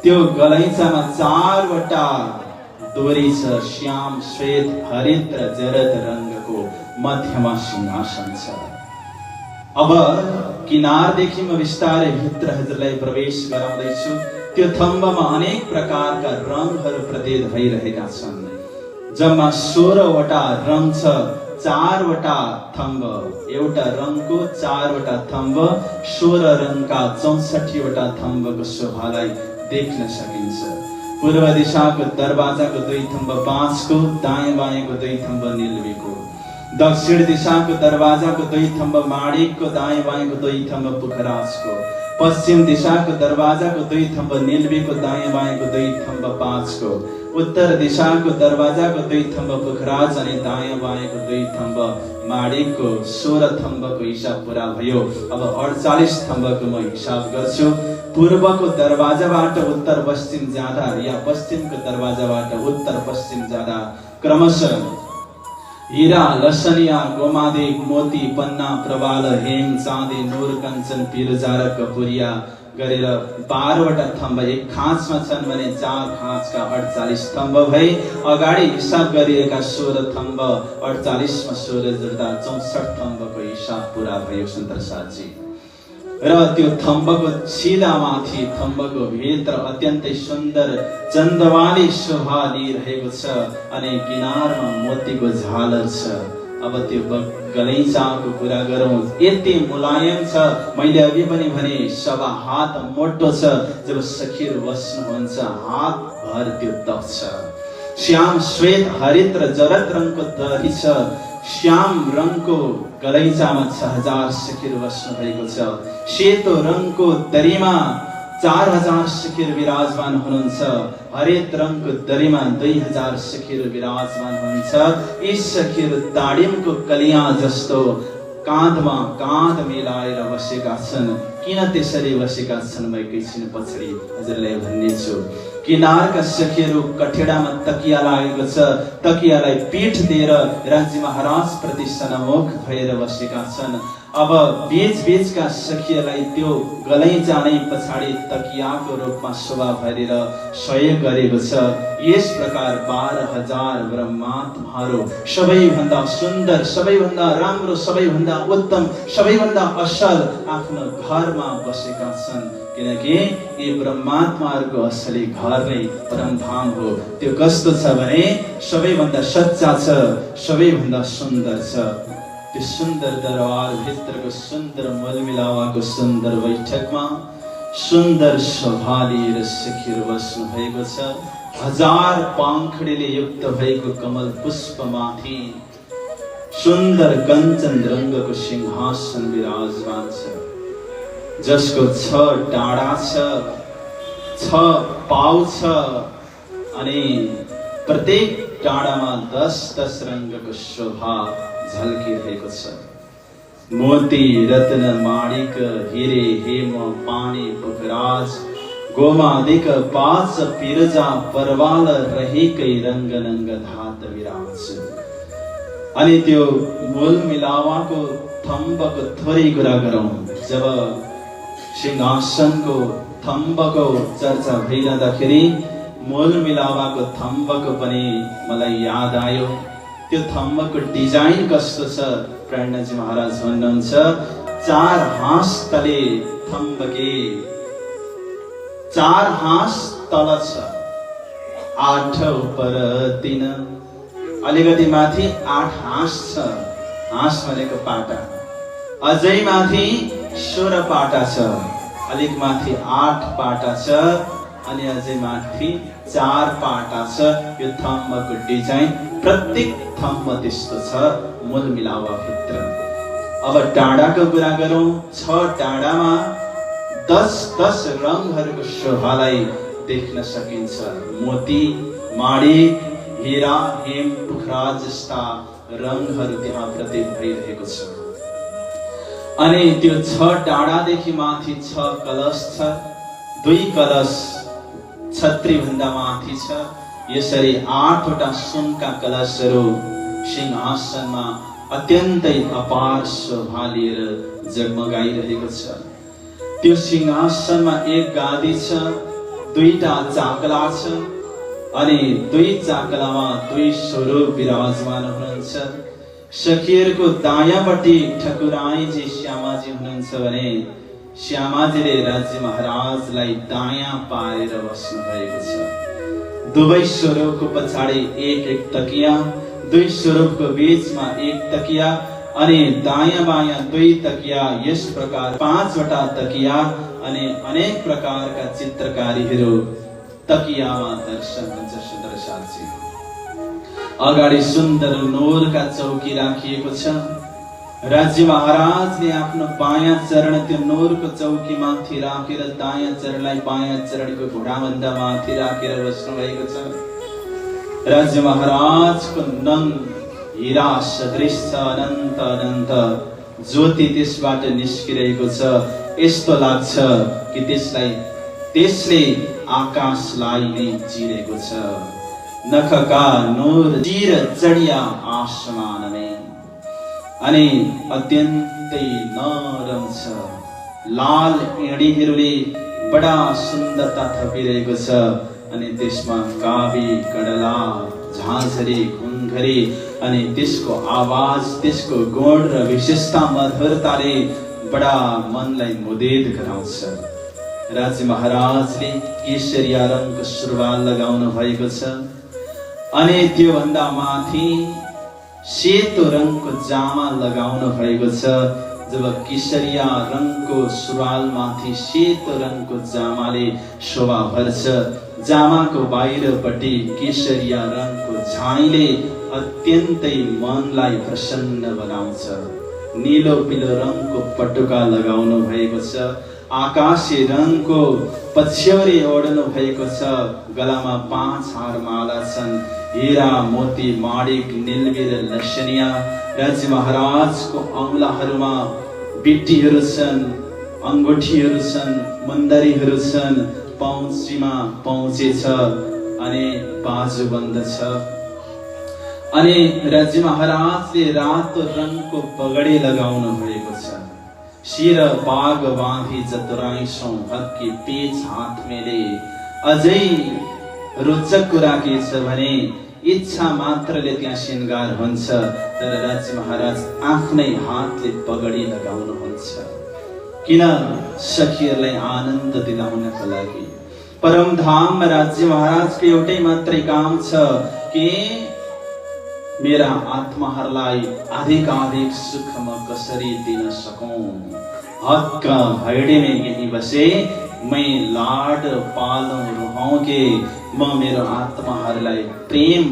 त्यो गलैँचामा 4वटा डोरी छ, श्याम श्वेत हरित र जरद रङ्गको, मध्यमा सिंहासन छ। अब किनारदेखि म बिस्तारै भित्र हजुरलाई प्रवेश गराउँदैछु। त्यो थम्बमा अनेक प्रकारका रङहरू प्रतीत भइरहेका छन्। जम्मा 16 वटा रङ छ, 4 वटा थम्ब, एउटा रङको 4 वटा थम्ब, 16 रङका 64 वटा थम्बको शोभालाई देख्न सकिन्छ। पूर्व दिशाको दरवाजाको 2 थम्ब बाँसको, दायाँ बायाँको 2 थम्ब निलबीको। दक्षिण दिशाको दरवाजाको 2 थम्ब माणिकको, दायाँ बायाँको 2 थम्ब पुखराजको। पश्चिम दिशाको दरवाजाको 2 थम्ब निलबीको, दायाँ बायाँको 2 थम्ब पाँचको। उत्तर दिशाको दरवाजाको 2 थम्ब पुखराज अनि दायाँ बायाँको 2 थम्ब माणिकको। 16 थम्बको हिसाब पुरा भयो। अब 48 थम्बको म हिसाब गर्छु। पूर्वको दरवाजाबाट उत्तर पश्चिम जाँदा या पश्चिमको दरवाजाबाट उत्तर पश्चिम जाँदा क्रमशः हीरा, लसनिया, गोमादेव, मोती, पन्ना, प्रवाल, हेम, चाँदी, नूर, कञ्चन, पिरजा र कपुरिया गरेर 12 वटा थम्ब एक खाँचमा छन् भने 4 खाँचका 48 थम्ब भई अगाडि हिसाब गरिएका 16 थम्ब 48 मा 16 जोड्दा 64 थम्बको हिसाब पुरा भयो सन्तरसाजी। र त्यो थम्बको छिदामाथि थम्बको भित्र अत्यन्तै सुन्दर चन्दवाली शोभा लिइरहेको छ अनि किनारमा मोतीको झालर छ। अब त्यो गलैँचाको कुरा गरौँ, यति मुलायम छ। मैले अघि पनि भने 1.25 हात मोटो छ। जब सखीहरू बस्नुहुन्छ हात भर त्यो तप्छ। श्याम, श्वेत, हरित र जरद रङको दही छ। श्याम रङको गलैँचामा 6000 सखीहरू बस्नु भएको छ। सेतो रङको दरीमा 4000 सखीहरू विराजमान हुनुहुन्छ। हरित रङको दरीमा 2000 सखीहरू विराजमान हुनुहुन्छ। यी सखीहरू ताडिमको कलिया जस्तो काँधमा काँध मिलाएर बसेका छन्। किन त्यसरी बसेका छन् म एकैछिन पछाडि हजुरलाई भन्नेछु। किनारका सखीहरू कठेडामा तकिया लागेको छ, तकियालाई पीठ दिएर राज्य महाराज प्रति सनमुख भएर बसेका छन्। अब बीच बीचका सखीहरूलाई त्यो गलैँचा नै पछाडि तकियाको रूपमा शोभा भरेर सहयोग गरेको छ। यस प्रकार 12000 ब्रह्मात्माहरू सबैभन्दा सुन्दर, सबैभन्दा राम्रो, सबैभन्दा उत्तम, सबैभन्दा असल आफ्नो घरमा बसेका छन्। किनकि यी ब्रह्मात्माहरूको असली घर नै परमधाम हो। त्यो कस्तो छ भने सबैभन्दा सच्चा छ, सबैभन्दा सुन्दर छ। त्यो सुन्दर दरबार भित्रको सुन्दर मलमिलावाको सुन्दर बैठकमा सुन्दर शोभा लिएर सखीहरू बस्नु भएको छ। 1000 पाखुरीले युक्त भएको कमल पुष्पमाथि सुन्दर कञ्चन रङ्गको सिंहासन विराजमान छ, जसको 6 डाँडा छ, 6 पाउ छ अनि प्रत्येक डाँडामा 10-10 रङ्गको शोभा झल्किरहेको छ। मोती, रत्न, माणिक, हिरे, हेम, पानी, पुखराज, गोमादिक, पाँच पिरजा, परवाल रहेकै रङ्ग नङ्ग धात विराज। अनि त्यो मूल मिलावाको थम्बको थोरै कुरा गरौँ। जब सिंहासनको थम्बको चर्चा भइरहँदाखेरि मूल मिलावाको थम्बको पनि मलाई याद आयो। त्यो थम्बको डिजाइन कस्तो छ? प्रणजी महाराज भन्नुहुन्छ 4 हाँस तले थम्बके, 4 हाँस तल छ, 8 उपर 3, अलिकति माथि 8 हाँस छ। हाँस भनेको पाटा। अझै माथि 16 पाटा छ, अलिक माथि 8 पाटा छ अनि अझै माथि 4 पाटा छ। यो थम्बको डिजाइन प्रत्येक थम्ब त्यस्तो छ मूल मिलावा भित्र। अब डाँडाको कुरा गरौँ। 6 डाँडामा 10-10 रङहरूको शोभालाई देख्न सकिन्छ। मोती, माणिक, हीरा, हेम, पुखराज जस्ता रङहरू त्यहाँ प्रतीत भइरहेको छ। अनि त्यो 6 डाँडादेखि माथि 6 कलश छ। 2 कलश छत्री भन्दा माथि छ। यसरी 8 वटा सुनका कलशहरू सिंहासनमा अत्यन्तै अपार शोभा लिएर जगमगाइरहेको छ। त्यो सिंहासनमा 1 गादी छ, 2टा चाकला छ अनि 2 चाकलामा 2 स्वरूप विराजमान हुनुहुन्छ। सखीहरूको दायाँपट्टि ठकुराईजी श्यामाजी हुनुहुन्छ भने श्यामाजीले राज्य महाराजलाई दायाँ पारेर बस्नु भएको छ। दुवै स्वरूपको पछाडि एक एक तकिया, दुई स्वरूपको बीचमा एक तकिया अनि दायाँ बायाँ दुई तकिया, यस प्रकार 5 वटा तकिया अनि अनेक प्रकारका चित्रकारीहरू तकियामा दर्शन हुन्छ। सुन्दर साथी, अगाडि सुन्दर नोरका चौकी राखिएको छ। राज्य महाराजले आफ्नो बायाँ चरण त्यो नोरको चौकी माथि राखेर दायाँ चरणलाई बायाँ चरणको घुँडाभन्दा माथि राखेर बस्नु भएको छ। राज्य महाराजको नङ हीरा सदृश छ, अनन्त अनन्त ज्योति त्यसबाट निस्किरहेको छ। यस्तो लाग्छ कि त्यसले आकाशलाई नै चिरेको छ। नखका नूर चिर चढिया आसमान में अनि अत्यन्तै नरम छ। लाल एडीहरूले बडा सुन्दरता थपिरहेको छ अनि त्यसमा काबी कडला झाँझरी घुङ्घरी अनि त्यसको आवाज, त्यसको गुण र विशेषता मधुरताले बडा मनलाई मुदित गराउँछ। राज्य महाराजले केसरिया रङको सुरुवाल लगाउनु भएको छ अनि त्यो भन्दा माथि सेतो रङको जामा लगाउनु भएको छ। जब केसरिया रङको सुरुवाल माथि सेतो रङको जामाले शोभा भर्छ, जामाको बाहिरपट्टि केसरिया रङको झाइले अत्यन्तै मनलाई प्रसन्न बनाउँछ। नीलो पीलो रङको पटुका लगाउनु भएको छ। आकाशी रङको पछ्यौरी ओढ्नु भएको छ। गलामा 5 हार माला छन्। हीरा मोती माणिक नीलवीर लसनिया। राज्य महाराजको औंलाहरूमा बिट्टीहरू छन्, अंगुठीहरू छन्, मुन्दरीहरू छन्। पौँचीमा पौँचे छ अनि बाजुबन्द छ। अनि राज्य महाराजले रातो रङको पगडी लगाउनु भएको छ। शिर बाग बाँधी चतुराइसौं हक्की पेच हात मेले। अझै रोचक कुरा के छ भने इच्छा मात्रले त्यहाँ श्रृंगार हुन्छ, तर राज्य महाराज आफ्नै हातले पगडी लगाउनुहुन्छ। किन? सखीहरूलाई आनन्द दिलाउनका लागि। परमधाम राज्य महाराजको एउटै मात्रै काम छ कि मेरा आत्माहरूलाई अधिकाधिक सुख म कसरी दिन सकूं। हक हैडे में यही बसे मैं लाड पालूं रुहाओगे। म मेरो आत्माहरूलाई प्रेम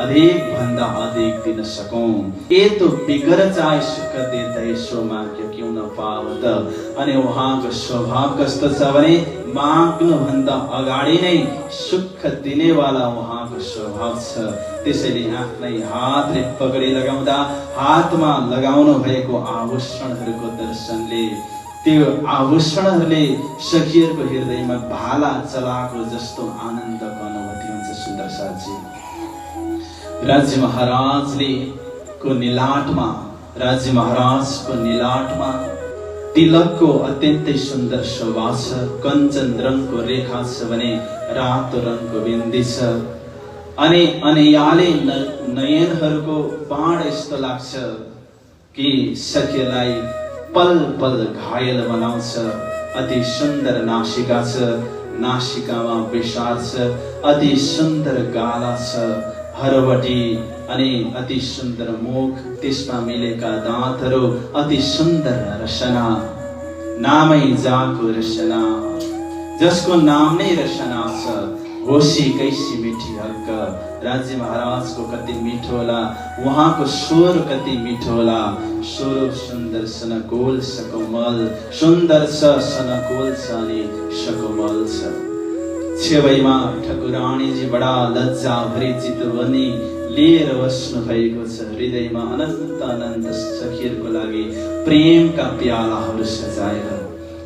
अधिक भन्दा अधिक दिन सकूं। ए तो बिगर चाहे सुख देते सो माग्यो क्यों न पावत। अनि उहाँको स्वभाव कस्तो छ भने माग्नु भन्दा अगाडि नै सुख दिनेवाला उहाँको स्वभाव छ। त्यसैले आफ्नै हातले पगडी लगाउँदा हातमा लगाउनु भएको आभूषणहरूको दर्शनले त्यो आभूषणहरूले सखीहरूको हृदयमा भाला चलाएको जस्तो आनन्दको अनुभूति हुन्छ। सुन्दर साथी, राज्य महाराजले को निलाटमा, राज्य महाराजको निलाटमा तिलकको अत्यन्तै सुन्दर शोभा छ। कञ्चन रङको रेखा छ भने रातो रङको बिन्दी छ। अनि अनियाले नयनहरूको बाण यस्तो लाग्छ कि सखीलाई पल पल घायल बनाउँछ। अति सुन्दर नासिका छ, नासिकामा विशाल छ। अति सुन्दर गाला छ हरवटी अनि अति सुन्दर मुख, त्यसमा मिलेका दाँतहरू, अति सुन्दर रसना। नामै जाको रसना, जसको नाम नै रसना छ। होसी कैसी मीठी हक्क। राज्य महाराजको कति मिठो होला, उहाँको स्वर कति मिठो होला। स्वरूप सुन्दर सनकोल सकोमल, सुन्दर छ सनकोल छ अनि सकोमल छ। छेवैमा ठकुरानीजी बडा लज्जा भरी चितवनी लिएर बस्नु भएको छ। हृदयमा अनन्त अनन्त सखीहरूको लागि प्रेमका प्यालाहरू सजाएर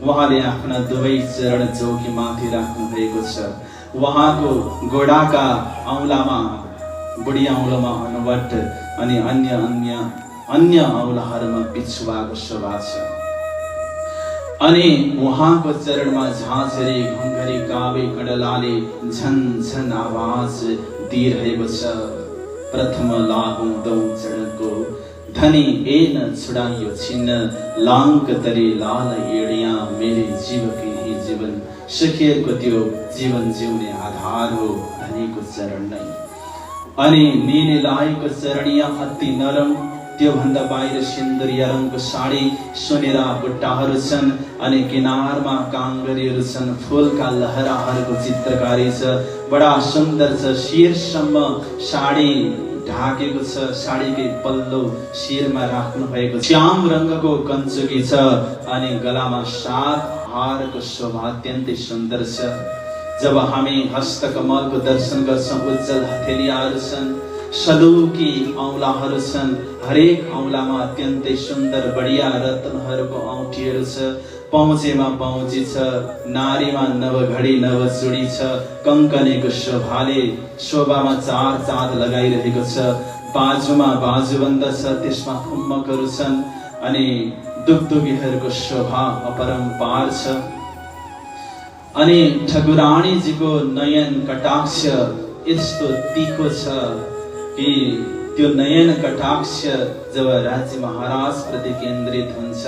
उहाँले आफ्ना दुवै चरण चौकी माथि राख्नु भएको छ। उहाँको गोडाका औंलामा, बुढी औंलामा अनुवट अनि अन्य औंलाहरूमा बिछुवाको शोभा छ। अनि उहाँको चरणमा झाँझरी घुङ्घरी काबे कडलाले झन झन आवाज दिइरहेको छ। प्रथम लागौं दौ चरणको धनी एन छुड़ाइयो छिन्न लाङ्क तरी लाल एडिया मेरे जीवकी ही जीवन सखियरको त्यो जीवन जिउने आधार हो धनीको चरण नै अनि निने लाएको चरणिया अति नरम त्यो भन्दा बाहिर सिन्दुरिया रङको साडी सुनेरा बुट्टाहरू छन् अनि किनारमा काङ्गरीहरू छन् फूलका लहराहरूको चित्रकारी छ बडा सुन्दर छ शिरसम्म साडी ढाकेको छ साडीकै पल्लो शिरमा राख्नु भएको श्याम रङको कञ्चुकी छ अनि गलामा 7 हारको शोभा अत्यन्तै सुन्दर छ जब हामी हस्तकमलको दर्शन गर्छौं उज्जवल हथेलीहरू छन् सलुकी औँलाहरू छन् हरेक औँलामा अत्यन्तै सुन्दर बढिया रत्नहरूको औँठीहरू छ पहुँचेमा पहुँची छ नारीमा नवघडी नवचुडी छ कङ्कनेको शोभामा 4 चाँद लगाइरहेको छ बाजुमा बाजुबन्द छ त्यसमा खुम्मकहरू छन् अनि दुगदुगीहरूको शोभा अपरम्पार छ अनि ठकुरानीजीको नयन कटाक्ष यस्तो तीखो छ कि त्यो नयन कटाक्ष जब राज्य महाराज प्रति केन्द्रित हुन्छ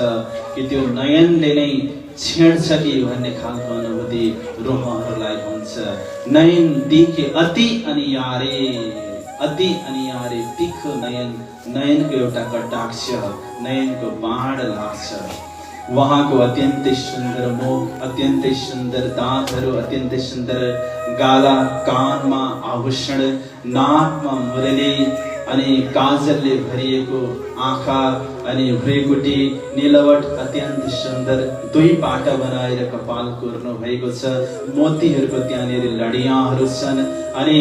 कि त्यो नयनले नै छेड्छ कि भन्ने खालको अनुभूति रुहहरूलाई हुन्छ नयन दिखे अति अनियारे तीखो नयनको एउटा कटाक्ष नयनको बाण लाग्छ वहाँको अत्यन्तै सुन्दर मुख अत्यन्तै सुन्दर दाँतहरू अत्यन्तै सुन्दर गाला कानमा आभूषण नाकमा मुरली अनि काजलले भरिएको आँखा अनि भ्रुकुटी नीलवट अत्यन्त सुन्दर 2 पाटा बनाएर कपाल कोर्नु भएको छ मोतीहरूको त्यहाँनिर लडियाहरू छन् अनि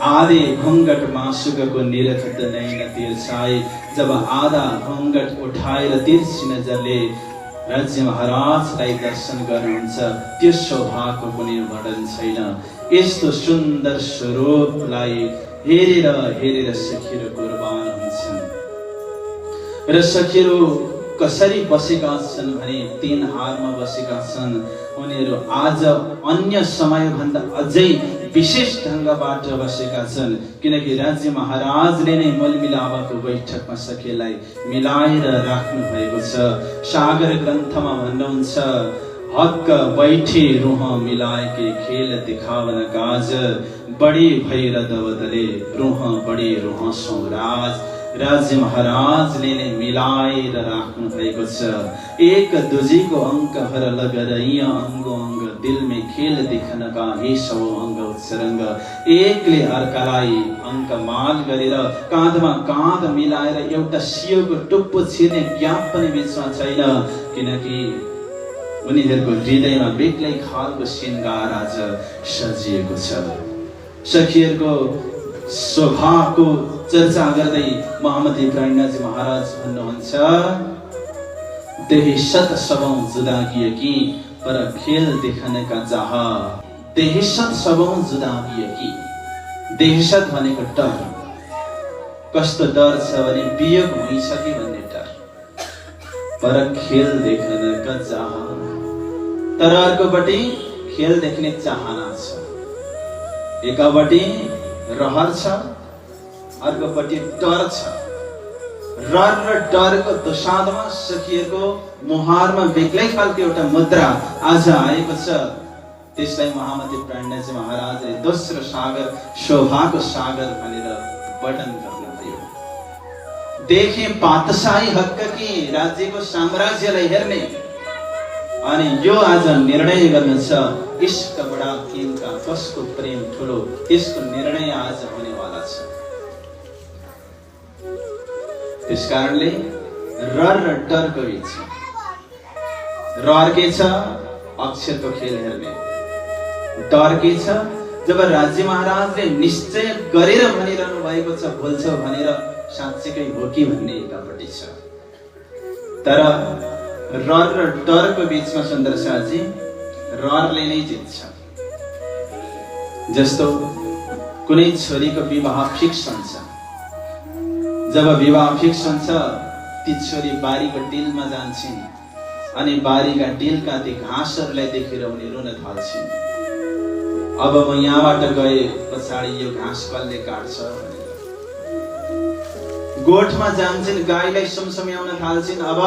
आधे घुङ्गट मासुकको निरखत नयन तिर्छाई जब आधा घुङ्गट उठाएर तिर्सी नजरले राज्य महाराजलाई दर्शन गर्नुहुन्छ त्यो शोभाको कुनै वर्णन छैन यस्तो सुन्दर स्वरूपलाई हेरेर सखीहरू कुर्बान हुन्छन् र सखीहरू कसरी बसेका छन् भने 3 हारमा बसेका छन् उनीहरू आज अन्य समय भन्दा अझै विशेष ढंगबाट बसेका छन् किनकि राज्य महाराजले नै मलमिलापको बैठकमा सखीलाई मिलाएर राख्नु भएको छ सागर ग्रन्थमा भन्नुहुन्छ हक बैठी रूह मिलाएके खेल दिखावन काज बड़ी भैर दवदले रूह बड़ी रूह सौराज राज्य महाराजले नै मिलाएर राख्नु भएको छ एक दुजीको अंक भर लगरैया अंगो अंग दिल में खेल दिखन का हे सौ अंग उत्सरंग एकले अर्कालाई अंक माल गरेर काँधमा काँध मिलाएर एउटा सियोको टुप्पो छिर्ने ज्ञाप पनि बिचमा छैन किनकि उनीहरूको हृदयमा बेग्लै खालको श्रृंगार आज सजिएको छ सखीहरूको स्वभावको चर्चा गर्दै मोहम्मद इब्राहिमजी महाराज भन्नुहुन्छ देहिसत सबौं जुदा किए कि पर खेल देखने का चाह देहिसत सबौं जुदा किए कि देहिसत भनेको डर कस्तो डर छ भने वियोग भइसके भन्ने डर पर खेल देखने का चाह तर अर्कोपट्टि खेल देख्ने चाहना छ एकापट्टि रहर छ अर्कोपट्टि डर छ रहर र डरको दोसाँधमा सखिएको मुहारमा बेग्लै खालको एउटा मुद्रा आज आएको छ त्यसलाई मोहम्मद इब्राहिमजी महाराजले दोस्रो सागर शोभाको सागर भनेर वर्णन गर्नुभयो देखे पातशाही हक कि राज्यको साम्राज्यलाई हेर्ने अनि यो आज निर्णय गर्न छ इश्क बडा कीमका कसको प्रेम ठुलो त्यसको निर्णय आज हुनेवाला छ त्यसकारणले रहर र डरको बीच रहर के छ अक्षरको खेल हेर्ने डर के छ जब राज्य महाराजले निश्चय गरेर भनिरहनु भएको छ भुल्छौ भनेर साँच्चैकै हो कि भन्ने एकापट्टि छ तर रहर र डरको बीचमा सुन्दर साथी रहरले नै जित्छ जस्तो कुनै छोरीको विवाह फिक्स हुन्छ जब विवाह फिक्स हुन्छ ती छोरी बारीको डिलमा जान्छन् अनि बारीका डिलका ती घाँसहरूलाई देखेर उनी रुन थाल्छन् अब म यहाँबाट गए पछाडि यो घाँस कसले काट्छ गोठमा जान्छन्, गाईलाई सुमसुम्याउन थाल्छन्। अब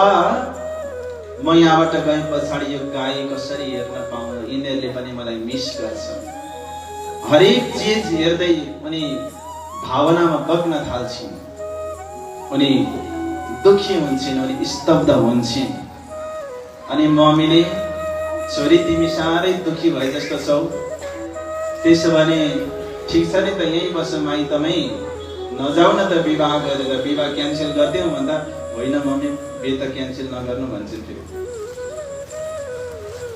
म यहाँबाट गए पछाडि यो गाई कसरी हेर्न पाउनु, यिनीहरूले पनि मलाई मिस गर्छन्। हरेक चिज हेर्दै उनी भावनामा बग्न थाल्छिन्, उनी दुखी हुन्छन्, उनी स्तब्ध हुन्छन्। अनि मम्मीले, छोरी तिमी साह्रै दुखी भए जस्तो छौ, त्यसो भने ठिक छ नि त, यहीँ बस, माइतमै नजाऊ न त, विवाह गरेर विवाह क्यान्सल गरिदिउँ भन्दा होइन मम्मी बिहे त क्यान्सल नगर्नु भन्छन्। फेरि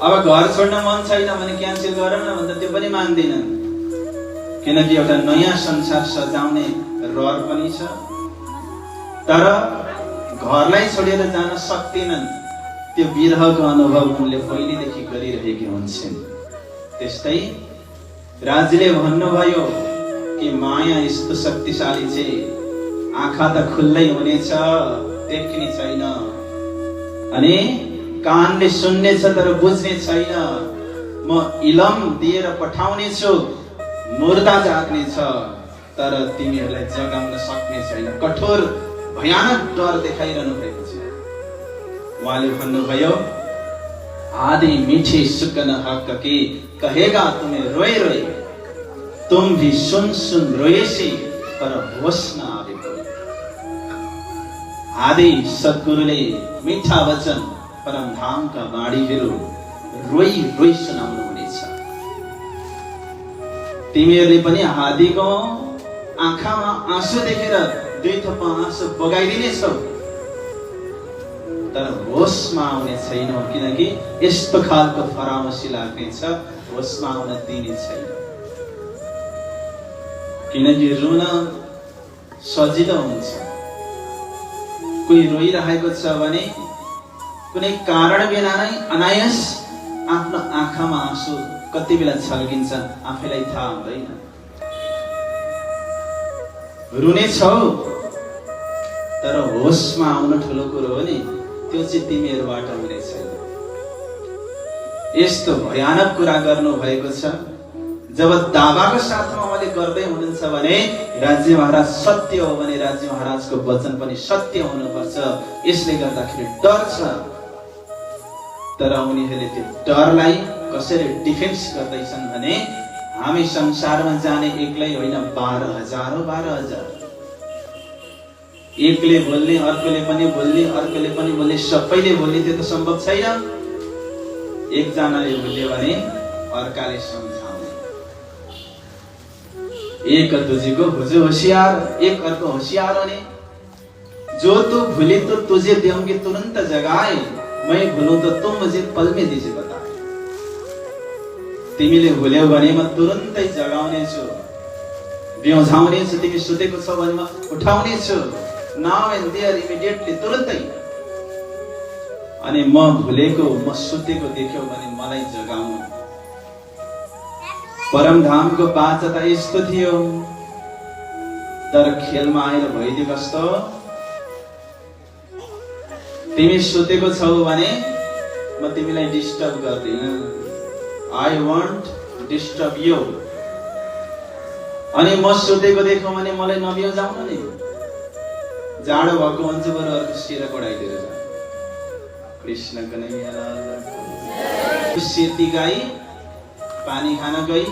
अब घर छोड्न मन छैन भने क्यान्सल गर न भन्दा त्यो पनि मान्दैनन्, किनकि एउटा नयाँ संसार सजाउने रहर पनि छ। तर घरलाई छोडेर जान सक्दैनन्, त्यो विरहको अनुभव उनले पहिलेदेखि गरिरहेकी हुन्छन्। त्यस्तै राज्यले भन्नुभयो कि माया यस्तो शक्तिशाली चाहिँ आँखा त खुल्लै हुनेछ, देख्ने छैन, अनि कानले सुन्ने छ तर बुझ्ने छैन। म इलम दिएर पठाउने छु, मुर्दा जाग्ने छ, तर तिमीहरूलाई जगाउन सक्ने छैन। कठोर भयानक डर देखाइरहनु भएको छ। उहाँले भन्नुभयो, आधी मीठी सुकन हक के कहेगा तुम्हें रोए रोए, तुम भी सुन सुन रोएसी पर होश न आवे कोई। आदि सद्गुरुले मीठा वचन परमधामका बाणीहरू रोई रोई सुनाउनु हुनेछ। तिमीहरूले पनि आदिको आँखामा आँसु देखेर दुई थोपा आँसु बगाइदिनेछौ, तर होसमा आउने छैनौ, किनकि यस्तो खालको फरामसी लाग्नेछ, होसमा आउन दिने छैन। किनकि रुन सजिलो हुन्छ। कोही रोइरहेको छ भने कुनै कारण बिना नै अनायास आफ्नो आँखामा आँसु कति बेला छल्किन्छ आफैलाई थाहा हुँदैन। रुने छौ तर होसमा आउन ठुलो कुरो हो नि, त्यो चाहिँ तिमीहरूबाट हुने छैन। यस्तो भयानक कुरा गर्नु भएको छ। जब दावाको साथमा उहाँले गर्दै हुनुहुन्छ भने राज्य महाराज सत्य हो भने राज्य महाराजको वचन पनि सत्य हुनुपर्छ, यसले गर्दाखेरि डर छ। तर उनीहरूले त्यो डरलाई कसरी डिफेन्स गर्दैछन् भने हामी संसारमा जाने एक्लै होइन, 12,000 हो, 12,000। एकले बोल्ने, अर्कोले पनि बोल्ने, अर्कोले पनि बोल्ने, सबैले बोल्ने, त्यो त सम्भव छैन। एकजनाले बोल्यो भने अर्काले सम्झाउने। एक दूजे को हुजू होशियार, एक अर्को होशियार होने। जो तू भूली तो तुझे दूंगी तुरंत जगाए, मैं भूलूं तो तुम मुझे पल में दीजिए बताए। तिमीले भुल्यौ भने म तुरन्तै जगाउने छु, बिउझाउने छु। तिमी सुतेको छौ भने म उठाउने छु, नाउ एन्ड देयर, इमिडिएटली, तुरन्तै। अनि म भुलेको, म सुतेको देख्यौ भने मलाई जगाउनु। परमधामको बाचा त यस्तो थियो। तर खेलमा आएर भइदियो कस्तो, तिमी सुतेको छौ भने म तिमीलाई डिस्टर्ब गर्दिन, I want to disturb you. अनि म सुतेको देख्यौ भने मलाई नबिउजाउन नि, जाडो भएको हुन्छ बरु अर्को सिर कोडाइदिएर जा। कृष्ण कन्हैया लाल। सेती गाई पानी खान गई,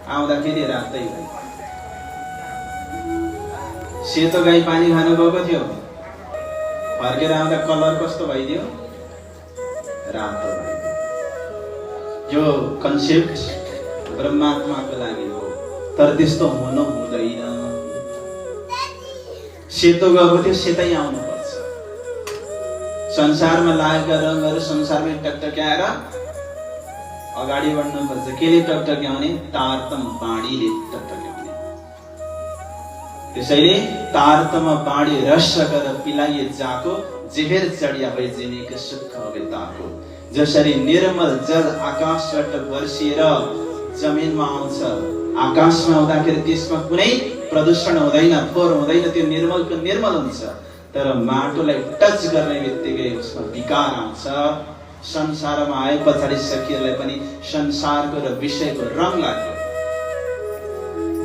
आउँदाखेरि रातै भयो। सेतो गाई पानी खान गएको थियो, फर्केर आउँदा कलर कस्तो भइदियो, रातो भइदियो। यो कन्सेप्ट ब्रह्मात्माको लागि हो, तर त्यस्तो हुनु हुँदैन। सेतो गएको थियो, सेतै आउनुपर्छ। संसारमा लागेका रङहरू संसारमै टकटक्याएर अगाडि बढ्नुपर्छ। केले टकटक्याउने? तारतम बाणीले टकटक्याउने। त्यसैले तारतम बाणी रस कर पिलाइए जाको, जेहेर चढिया भए जिनीको सुख होगे ताको। जसरी निर्मल जल आकाशबाट वर्षिएर जमिनमा आउँछ, आकाशमा आउँदाखेरि त्यसमा कुनै प्रदूषण हुँदैन, फोहोर हुँदैन, त्यो निर्मलको निर्मल हुन्छ। तर माटोलाई टच गर्ने बित्तिकै उसमा विकार आउँछ। संसारमा आए पछाडि सखीहरूलाई पनि संसारको र विषयको रङ लाग्यो।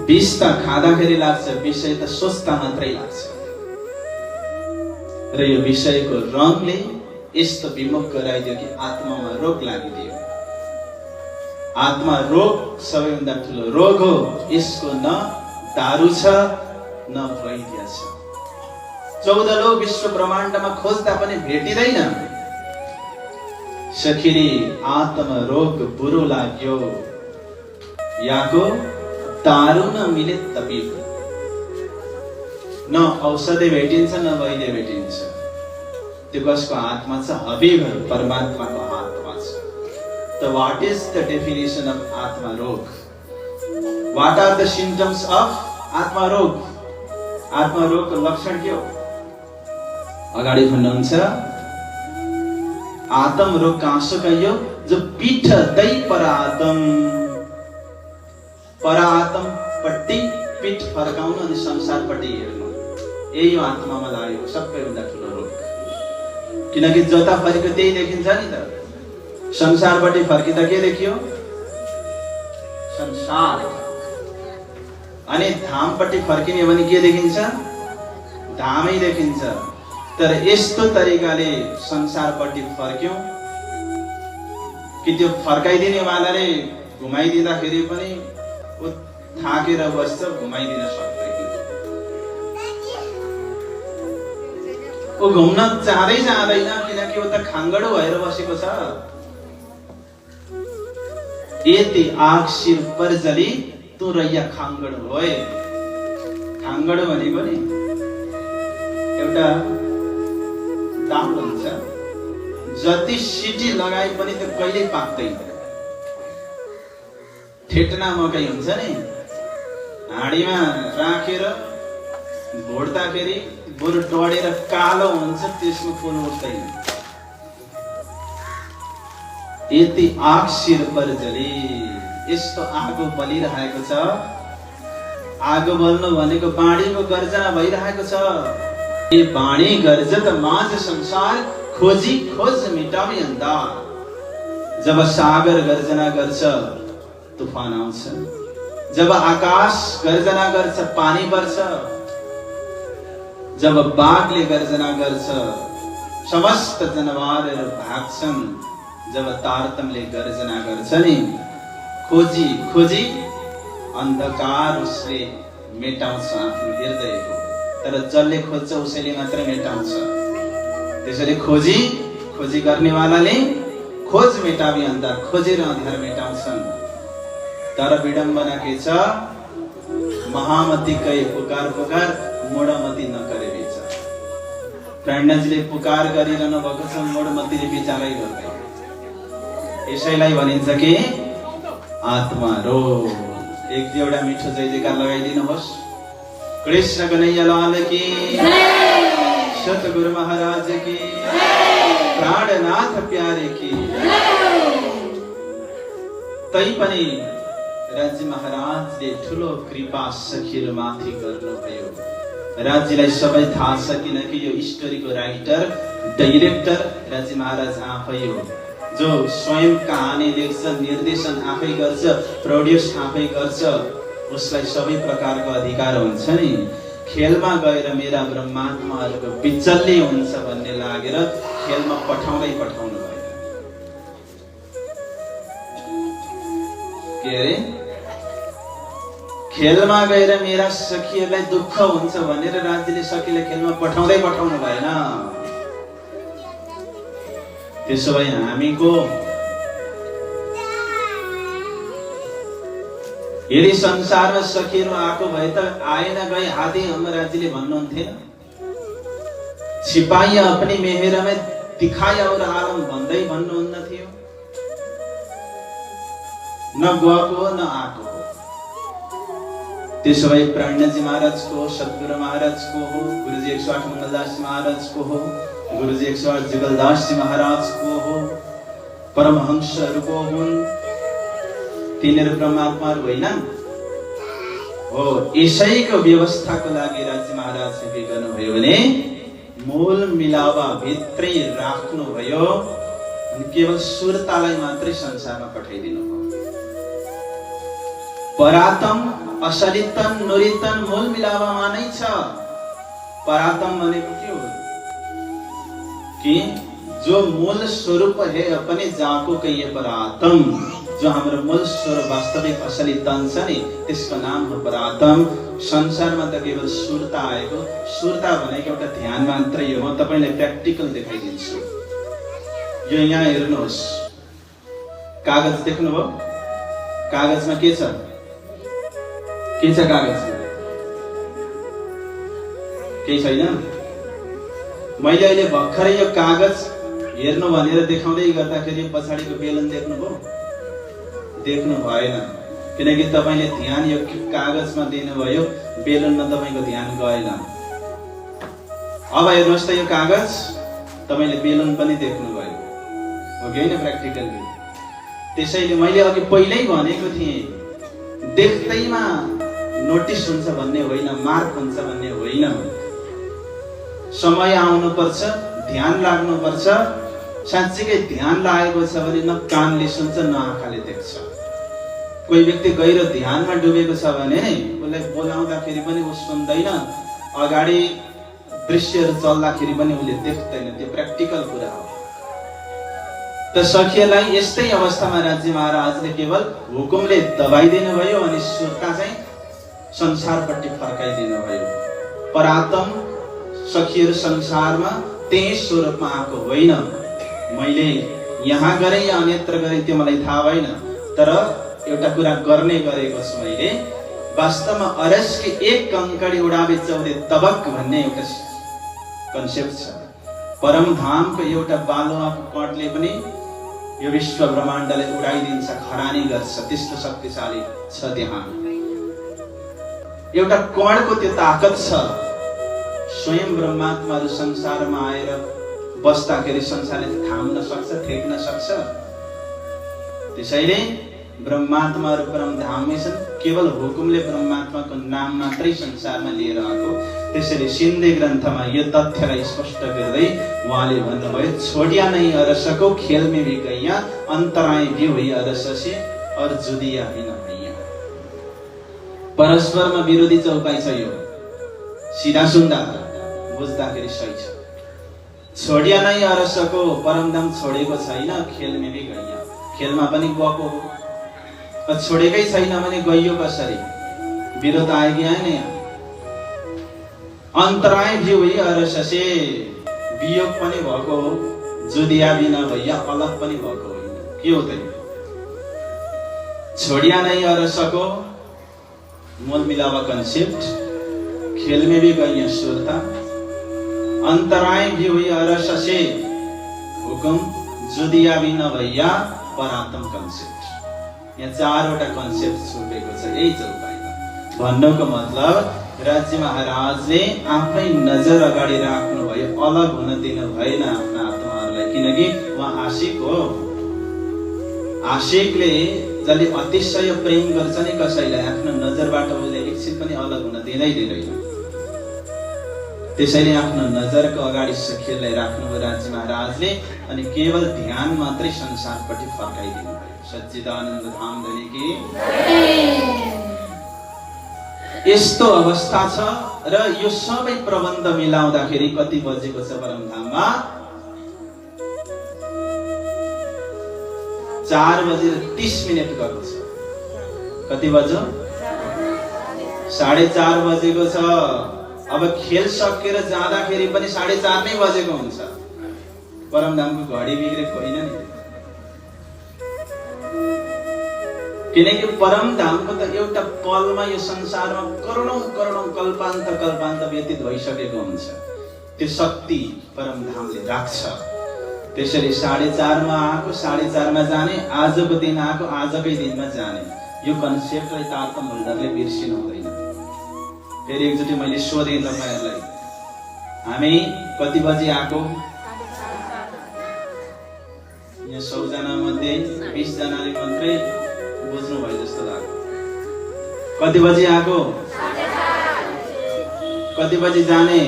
विष त खाँदाखेरि लाग्छ, विषय त सोच्दा मात्रै लाग्छ। र यो विषयको रङले यस्तो विमुख गराइदियो कि आत्मामा रोग लागिदियो। आत्मा रोग सबैभन्दा ठुलो रोग हो। यसको न दारू छ न वैद्य छ। 14 लोक विश्व ब्रह्माण्डमा खोज्दा पनि भेटिँदैन। सखिरी आत्मा रोग बुरो लाग्यो, याको दारू न मिले तबिब। न औषधि भेटिन्छ न वैद्य भेटिन्छ। त्यो कसको हातमा छ? हबीब परमात्माको हातमा छ। त what is the definition of आत्मा रोग? What are the symptoms of आत्मा रोग? आत्मा रोगको लक्षण के हो? अगाडि भन्नुहुन्छ आत्म रोग काँसो कहियो जो पीठ दै परातम पट्टि पीठ फर्काउनु अनि संसारपट्टि हेर्नु, यही हो आत्मामा लागेको सबैभन्दा ठुलो रोग। किनकि जता फर्क्यो त्यही देखिन्छ नि त। संसारपट्टि फर्किँदा के देखियो? संसार। अनि धामपट्टि फर्किने भने के देखिन्छ? धामै देखिन्छ। तर यस्तो तरिकाले संसारपट्टि फर्क्यौं कि त्यो फर्काइदिने वालाले घुमाइदिँदाखेरि पनि ऊ थाकेर बस्छ, घुमाइदिन सक्दैन। ऊ घुम्न चाहँदै जाँदैन, किनकि ऊ त खाङ्गडो भएर बसेको छ। यति आग शिर पर जली तू रैया खाङ्गडो होए। खाङ्गडो भनेको नि एउटा दाम हुन्छ, जति सिटी लगाए पनि त्यो कहिल्यै पाक्दैन। ठेटना मकै हुन्छ नि, हाँडीमा राखेर भोड्दाखेरि बरु डढेर कालो हुन्छ, त्यसमा फुल उठ्दैन। यति आग शिर पर जली, यस्तो आगो बलिरहेको छ। आगो बल्नु भनेको बाणीको गर्जना भइरहेको छ। ये बाणी गर्जत माझ संसार, खोजी खोज मिटावी अंधार। जब सागर गर्जना गर्छ तूफान आउँछ, जब आकाश गर्जना गर्छ पानी पर्छ, जब बाघले गर्जना गर्छ समस्त जनावरहरू भाग्छन्, जब तारतमले गर्जना गर्छ नि खोजी खोजी अन्धकार उसले मेटाउँछ आफ्नो हृदयको। तर जसले खोज्छ उसैले मात्र मेटाउँछ। त्यसैले खोजी खोजी गर्नेवालाले खोज मेटावी अन्धार, खोजेर अन्धार मेटाउँछन्। तर विडम्बना के छ? महामती कै पुकार पुकार, मोडमती नकरे विचार। प्रणजले पुकार गरिरहनु भएको छ, मोडमतीले विचारै गर्दैन। यसैलाई भनिन्छ कि आत्मा रोग। एक दुईवटा मिठो जय जयकार लगाइदिनुहोस्। कृष्ण कन्हैया लाल की जय, सतगुरु महाराज की जय, प्राणनाथ प्यारे की जय। तैपनि राज्य महाराजले ठुलो कृपा सखीहरुमाथि गर्नुभयो। राज्यलाई सबै थाहा छ, किनकि यो स्टोरीको राइटर डाइरेक्टर राज्य महाराज आफै हो, जो स्वयं कहानी लेख्छ, निर्देशन आफै गर्छ, प्रोड्युस आफै गर्छ। उसलाई सबै प्रकारको अधिकार हुन्छ नि। खेलमा गएर मेरा ब्रह्मात्माहरूको बिचल्ली हुन्छ भन्ने लागेर खेलमा पठाउनु भएन। के अरे? खेलमा गएर मेरा सखीहरूलाई दुःख हुन्छ भनेर राज्यले सखीलाई खेलमा पठाउनु भएन। त्यसो भए हामीको यदि संसारमा सखीहरू आएको भए त आएन गए आदि हाम्रो राज्यले भन्नुहुन्थेन। छिपाई अपनी मेहर में दिखाई और आलम भन्दै भन्नुहुन्न थियो। न गएको हो न आएको हो। त्यसो भए प्राणजी महाराजको, सद्गुरु महाराजको हो, गुरुजी 108 मंगलदास महाराजको हो, गुरुजी 108 जुगलदास जी महाराजको हो, परमहंसहरूको हुन्। तिनीहरू ब्रह्मात्माहरू होइनन् हो। यसैको व्यवस्थाको लागि राज्य महाराजले के गर्नुभयो भने मूल मिलावा भित्रै राख्नुभयो अनि केवल सुरतालाई मात्रै संसारमा पठाइदिनु भयो। परातम असलितन नुरितन मूल मिलावामा नै छ। परातम भनेको के हो? कि जो मूल स्वरूप है अपने जाको कहिए परातम, जो हाम्रो मूल स्वरूप वास्तविक असली तन छ नि त्यसको नाम हो परातम। संसारमा त केवल सुरता आएको, सुरता भनेको एउटा ध्यान मात्रै हो। म तपाईलाई प्र्याक्टिकल देखाइदिन्छु। यो यहाँ हेर्नुहोस्, कागज देख्नुभयो? कागजमा के छ? के छ कागजमा? केही छैन। मैले अहिले भर्खरै यो कागज हेर्नु भनेर देखाउँदै गर्दाखेरि पछाडिको बेलन देख्नुभयो? देख्नु भएन, किनकि तपाईले ध्यान यो कागजमा दिनुभयो, बेलनमा तपाईको ध्यान गएन। अब हेर्नुहोस् त यो कागज, तपाईले बेलन पनि देख्नुभयो, हो कि हैन? प्र्याक्टिकली। त्यसैले मैले अघि पहिल्यै भनेको थिएँ, देख्दैमा नोटिस हुन्छ भन्ने होइन, मार्क हुन्छ भन्ने होइन। समय आउनुपर्छ, ध्यान लाग्नुपर्छ। साँच्चीकै ध्यान लागेको छ भने न कानले सुन्छ न आँखाले देख्छ। कोही व्यक्ति गहिरो ध्यानमा डुबेको छ भने उसलाई बोलाउँदाखेरि पनि ऊ सुन्दैन, अगाडि दृश्यहरू चल्दाखेरि पनि उसले देख्दैन। त्यो प्र्याक्टिकल कुरा हो। त सखियालाई यस्तै अवस्थामा राज्य महाराजले केवल हुकुमले दबाइदिनु भयो अनि सुरता चाहिँ संसारपट्टि फर्काइदिनु भयो। परातम सखिहरू संसारमा त्यही स्वरूपमा आएको होइन। मैले यहाँ गरे या अन्यत्र गरे त्यो मलाई थाहा भएन, तर एउटा कुरा गर्ने गरेको छु मैले। वास्तवमा अरस के एक कंकड़ी उडावे चौधे तबक भन्ने एउटा कन्सेप्ट छ। परम धामको एउटा बालुवाको कणले पनि यो विश्व ब्रह्माण्डलाई उडाइदिन्छ, खरानी गर्छ। त्यस्तो शक्तिशाली छ त्यहाँ। एउटा कणको त्यो ताकत छ। स्वयं ब्रह्मात्माहरू संसारमा आएर बस्दाखेरि संसारले थाम्न सक्छ, थेक्न सक्छ। त्यसैले ब्रह्मात्माहरू परम धाममै छन्। केवल हुकुमले ब्रह्मात्माको नाम मात्रै संसारमा लिएर आएको। त्यसैले सिन्धे ग्रन्थमा यो तथ्यलाई स्पष्ट गर्दै उहाँले भन्नुभयो, छोडिया नै अरसको खेल में भी गइया, अन्तराय भी हुई अरस से और जुदिया भी न भइया। परस्परमा विरोधी चौपाई छ यो। सिधा सुन्दा बुझ्दाखेरि सही छ। छोडिया नै अरसको परमधाम छोडेको छैन, खेल में भी गइया। खेलमा पनि गएको हो। छोडेकै छैन भने गइयो कसरी? विरोध आयो कि आएन यहाँ? अन्तराय भी हुई अरस से, वियोग पनि भएको हो, जुदिया भी न भइया, अलग पनि भएको होइन। के हो त? छोडिया नै अरसको मूल मिलावा कन्सेप्ट, खेल में भी गइया सुरता, अंतराय भी हुई अरस से, हुकुम जुदिया भी न भइया, परातम कन्सेप्ट। यहाँ चारवटा कन्सेप्ट छुपेको छ यही चौपाईमा। भन्नुको मतलब राज्य महाराजले आफै नजर अगाडि राख्नु भयो, अलग हुन दिनु भएन आफ्ना आत्माहरूलाई, किनकि उहाँ आशिक हो। आशिकले जसले अतिशय प्रेम गर्छ नि कसैलाई, आफ्नो नजरबाट उसले एकछिन पनि अलग हुन दिँदैन। त्यसैले आफ्नो नजरको अगाडि सखीलाई राख्नुभयो राज्य महाराजले, अनि केवल ध्यान मात्रै संसारपट्टि फर्काइदिनु भयो। सच्चिदानन्द धाम धनी की यस्तो अवस्था छ। र यो सबै प्रबन्ध मिलाउँदाखेरि कति बजेको छ परमधाममा? 4:30 गएको छ। कति बज्यो? 4:30 बजेको छ। अब खेल सकेर जाँदाखेरि पनि 4:30 नै बजेको हुन्छ। परमधामको घडी बिग्रेको होइन नि, किनकि परमधामको त एउटा पलमा यो संसारमा करोडौं करोडौं कल्पान्त व्यतीत भइसकेको हुन्छ। त्यो शक्ति परमधामले राख्छ। त्यसैले 4:30 मा आएको 4:30 मा जाने, आजको दिन आएको आजकै दिनमा जाने। यो कन्सेप्टलाई तारतम होल्डरले बिर्सिनु हुँदैन। फेरि एकचोटि मैले सोधेँ तपाईहरुलाई, हामी कति बजे आएको? यहाँ 100 जना मध्ये 20 जनाले मात्रै बुझ्नु भयो जस्तो लाग्यो। कति बजे आएको? कति बजे जाने?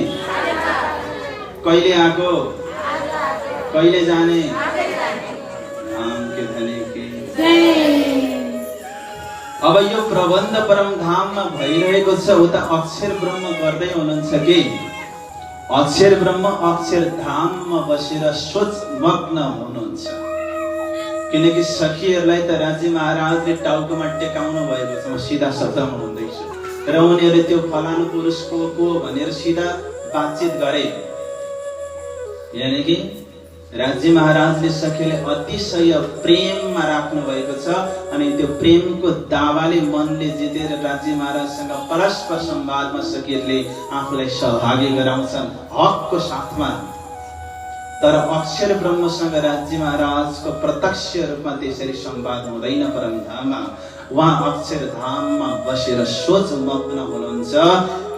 कहिले आएको? कहिले जाने? अब यो प्रबन्ध परमधाममा भइरहेको छ। उता अक्षर ब्रह्म गर्दै हुनुहुन्छ कि अक्षर ब्रह्म अक्षरधाममा बसेर सोचमग्न हुनुहुन्छ। किनकि सखीहरूलाई त राज्य महाराजले टाउकोमा टेकाउनु भएको छ, म सिधा शब्दमा भन्दैछु, र उनीहरूले त्यो फलानु पुरुष को भनेर सिधा बातचित गरे। यानि कि राज्य महाराजले सखीले अतिशय प्रेममा राख्नु भएको छ अनि त्यो प्रेमको दावाले मनले जितेर राज्य महाराजसँग परस्पर संवादमा सखीहरूले आफूलाई सहभागी गराउँछन् हकको साथमा। तर अक्षर ब्रह्मसँग राज्य महाराजको प्रत्यक्ष रूपमा त्यसरी संवाद हुँदैन। परमधाममा उहाँ अक्षरधाममा बसेर सोचमग्न हुनुहुन्छ